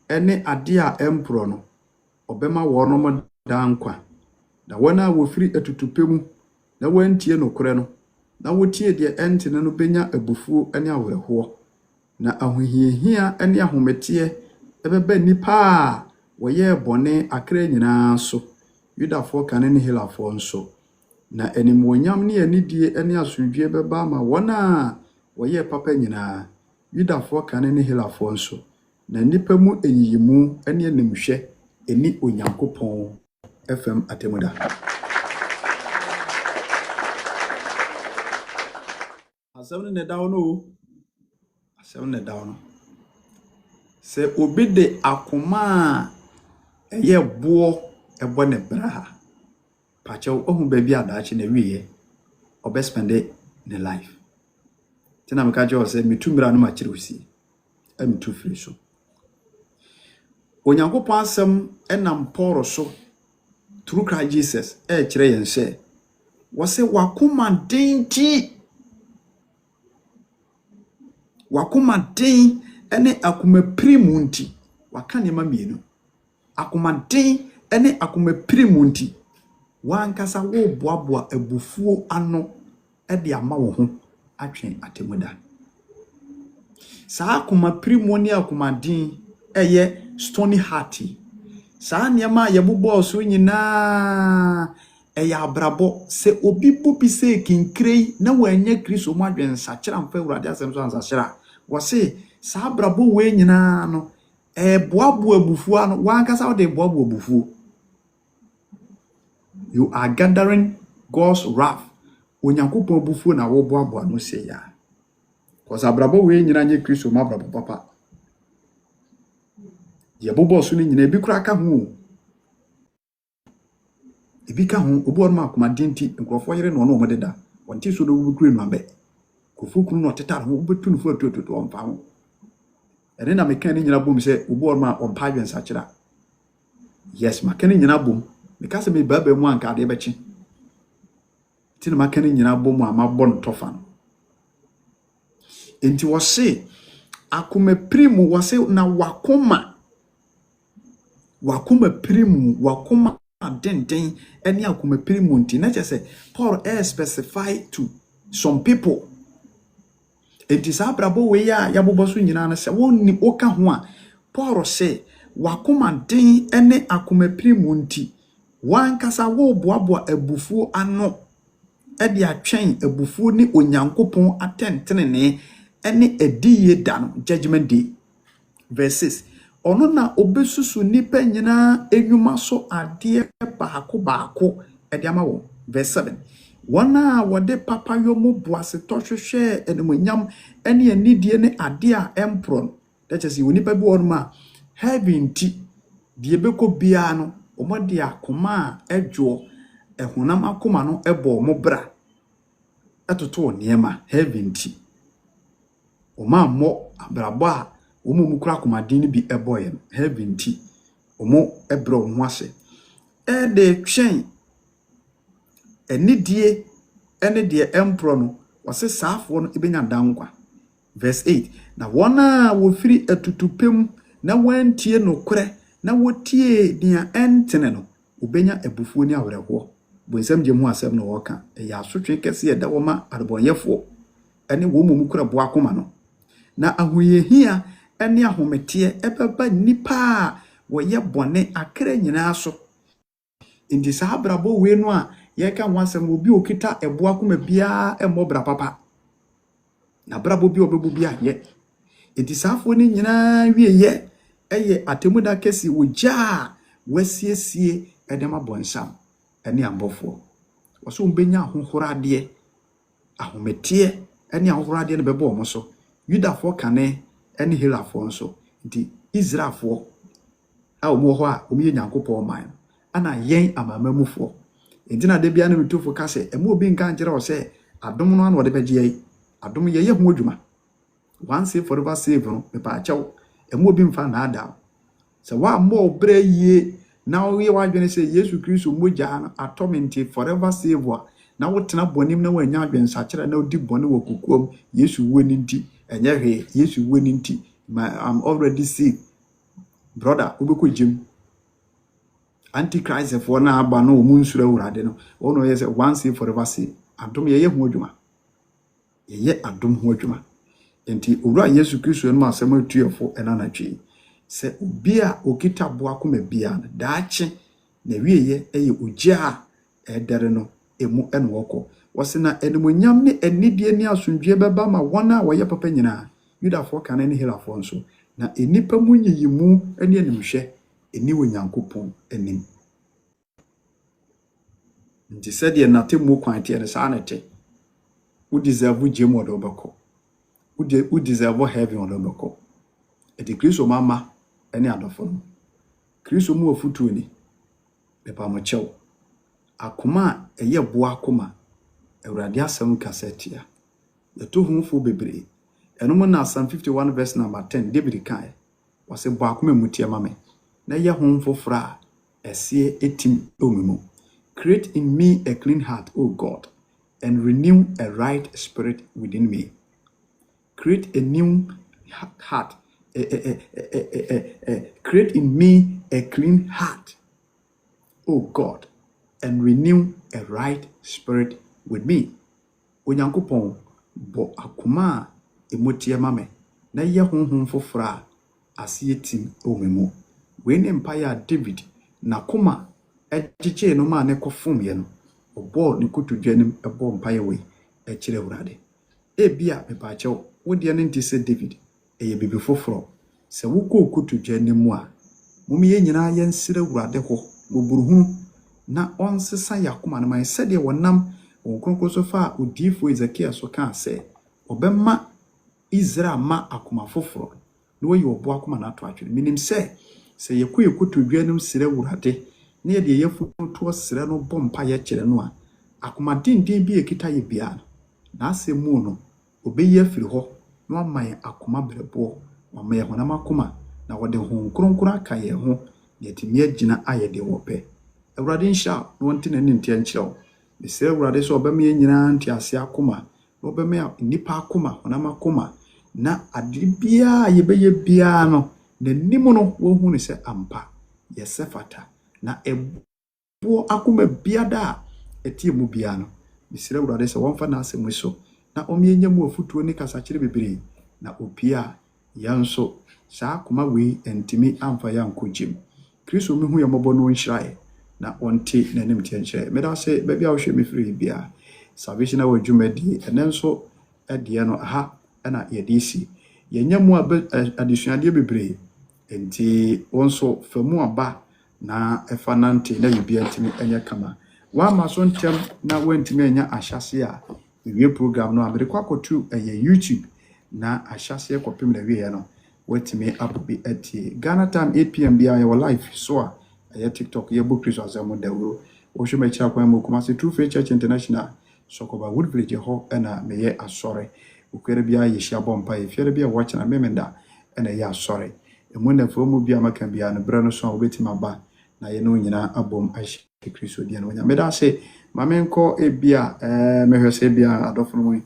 ɛne adeɛ a ɛmpro no ɔbɛma wɔn dankwa na wɔna wɔfiri atutupɛ mu na wɔntie nokorɛ no na wɔtie deɛ ɛntene no benya abufuo ne awerɛhoɔ na ahohiahia ne ahometeɛ ɛbɛba nipa a wɔyɛ bɔne akra nyinaa so Yudafoɔ kane ne Helafoɔ nso na animuonyam ne anidie ne asomdwie bɛba ma wɔn a wɔyɛ papa nyinaa Yudafoɔ kane ne Helafoɔ nso na nipa mu eyiyimu ne animhwɛ eni onyankopɔn FM atemuda asɛm ne dawo no asɛm ne dawo no sɛ obi de akoma a ɛyɛ boɔ ɛbɔ ne bra pakyɛw ohun baabi adaache na wiye ɔbɛspende ne life tina meka kyerɛ sɛ mitumira no ma kyerɛ osi amitu firi so onyankopɔn asɛm ɛnam Paul so through Christ Jesus kyerɛ yɛn sɛ wɔse wakoma den ene akoma primu nti waka nneɛma mmienu akoma den ene akoma primu nti wankasa wo boaboa abufuo ano de ama wo ho atwen atemuda saa akoma primu ne akoma den ɛyɛ stony heart saa nneɛma yɛbobɔ so nyinaa ɛyɛ abrabɔ sɛ obi bobi sɛ kinkrei na wanya Kristo mu adwensa kyerɛ mfa Awurade asɛm so ansakyerɛ wɔse saa abrabɔ we nyinaa no boaboa abufuo ano wankasa wo de boaboa abufuo. You are gathering God's wrath onyankopɔn abufuo na wo boaboa no sɛ ya cause abrabɔ we nyinaa nye Kristo mu abrabɔ papa yɛbobɔ so ne nyinaa bi kura ka ho ebi ka ho obo no akoma dinti nkrofo yere no no mo deda wonti so do bukure no abe kofukuru no tetare ho betu no fo atototo omfa ho ene na meka ne nyina bom se obo no ompa adwensa kyera yes maka ne nyina bom meka se me baba mu anka de bechi ti na maka ne nyina bom amabɔ no tofa no enti wo se akoma primu wo se na wakoma primu wakoma den any akoma primu nti na kyerɛ sɛ Paul specify to some people enti saa brabo we ya yabobɔ so nyina na sɛ wonni oka ho a Paul sɛ wakoma den ene akoma primu nti wankasa wo boaboa abufuo ano de atwɛn abufuo ni onyankopɔn atɛntenene ene adiye da no judgment day verses ono na obesusu nipa nyina enwuma so adeɛ baako ɛde ama wo verse 7 wana wode papa yo mu boase tɔhwehwɛ enumonyam ene anidie ne adeɛ a empron that is nipa bi won ma heaven ti die beko bia no omode akoma a ɛdwo ehunam akoma no ɛbɔ mo bra ɛtoto nneɛma heaven ti oma mo abrabo a omo mu kura komadin bi eboye heaven ti omo ebro ho ase de twɛn enidie ene de empro no wase saafo no ebenya dankwa verse 8 na wona wo firi atutupem na wantie no korɛ na wotie dia entene no obenya abufuo ni awerɛhoɔ bonsam gye mu asɛm no wɔka ɛyɛ asotwe kɛse ɛda wo ma adebɔnyɛfoɔ ene wo mu kura boa koma no na ahoyehia ene ahometeɛ ɛbɛba nipa a wɔyɛ bɔne akra nyinaa so indi saa brabo we no a yɛka ho asɛm obi okita ɛboa koma bia ɛmmɔbra papa na brabo bi obebu bia yɛ indi saafo ni nyinaa wieyɛ ɛyɛ atemuda kɛse wogya wasiesie ɛdɛma bɔnsam ene ambɔfoɔ wɔso mbenya ahohoradeɛ ahometeɛ ene ahohoradeɛ no bɛbɔ ɔmo so Yudafoɔ kane ene Helafoɔ nso nti Israelfoɔ a ɔmo hɔ a ɔmo yɛ Nyankopɔn man ana yen amamamufo enti na de bia na metofo ka se emu obi nka njere o se adom no an wode beje yi adom ye ho adwuma once save forever save no me pa achew emu obi mfa na ada se wa mo bra yie na wo ye wa dwene se Yesu Kristo moja no atomenti forever save wa na wotena bonim na wanya adwen sakere na odi bone wo kokuom Yesu woni nti enye hwe Yesu woni nti I'm already sick brother ubeko jim antichrist for na aba no mu nsura urade no ono ye se once save forever save adom ye ho adwuma ye adom ho adwuma enti owura Yesu Kristo no asem atuefo enanatwe se obi a okita boa koma bia daache na wieye eye ogya edere no emu enwoko wasena enimonyam ne enidie ne asundwe beba ma wona woye papa nyina yudafo kan ne helafo nso na enipa munyiyimu ene animhwe eni wonyankopon enim nti sede na temu kwan tie ne saa nete wo deserve jemo do bako wo deserve heaven on do bako eti Kristo mama ene adofo Kristo mu ofutu ni lepa mo chew akoma eye boa akoma Awurade asem kasetia yeto hunfo bebre eno na Psalm 51 verse number 10 David kan wase boa akoma mutie mame na ye hunfo fra esie etim omumu create in me a clean heart O God and renew a right spirit within me create a new heart create in me a clean heart O God and renew a right spirit with me. Onyankopon bo akoma emotie mame na ye honhom fofora asietim omemu. We ne empire David na koma ejeje no ma ne kofom ye no. Obo ne kotodwanim ebo empire we ekire Awurade. Ebia mepache wo de ne ntise David eye bibi foforo se wo ko kotodwanim mu a mum ye nyina ye nsire Awurade ho oburuhu na onsesa yakoma na man sede wonam onkronkoso fa odifo Ezekiel so kan se obema Israel ma akoma foforo na wo ye obo akoma na to atwere minim se yekotodwanum sire Awurade na ye de yefuto sire no bompa ye kire no a akoma dindin bi ekita ye bia na asemu no obeyi afiri ho na waman akoma brebo waman ye honam akoma na wode ho nkronkron aka ye ho na yetimi agina ayede wope Awurade nsha no wonte na ntie nkyerɛw mesɛ Awurade so obɛma ye nyina nti ase akoma na obɛma nipa akoma honam akoma na ade bia ye beye bia no na nimu no wo hu ne sɛ ampa ye sefata na ebo akoma bia da etie mu bia no mesɛ Awurade sɛ wonfa na asɛm so na omienya mu afutuo ne kasakire bebre na opia yanso saa akoma we entimi amfa yankogim Kristo mi hu ye mɔbɔ no nhirae na onti nanim tienche meda se bebia wo hwe me free bia salvation a wadwumadi enenso ede no aha na yedisi yenyamu adesuade bebre enti wonso famu aba na efanante na yibia ntimi enye kama wa maso ntem na wantimi enya ahyase a wie program no amerikwa kotu YouTube na ahyase kopim na wie no wantimi abubi ati Ghana time 8 p.m. bia ye live so a ya TikTok ye book Kristo azamo dawo wo hwe me kira kwan mo kuma se True Faith Church International Sokoba Wood Village ho na meye asore ukwere bia ye hia bompa ye fiere bia watch na memenda na ye asore emu na fo mu bia maka bia no bra no so obetima ba na ye no nyina abom ahye Kristo dia no nya meda se mamenko e bia mehwese bia adofo no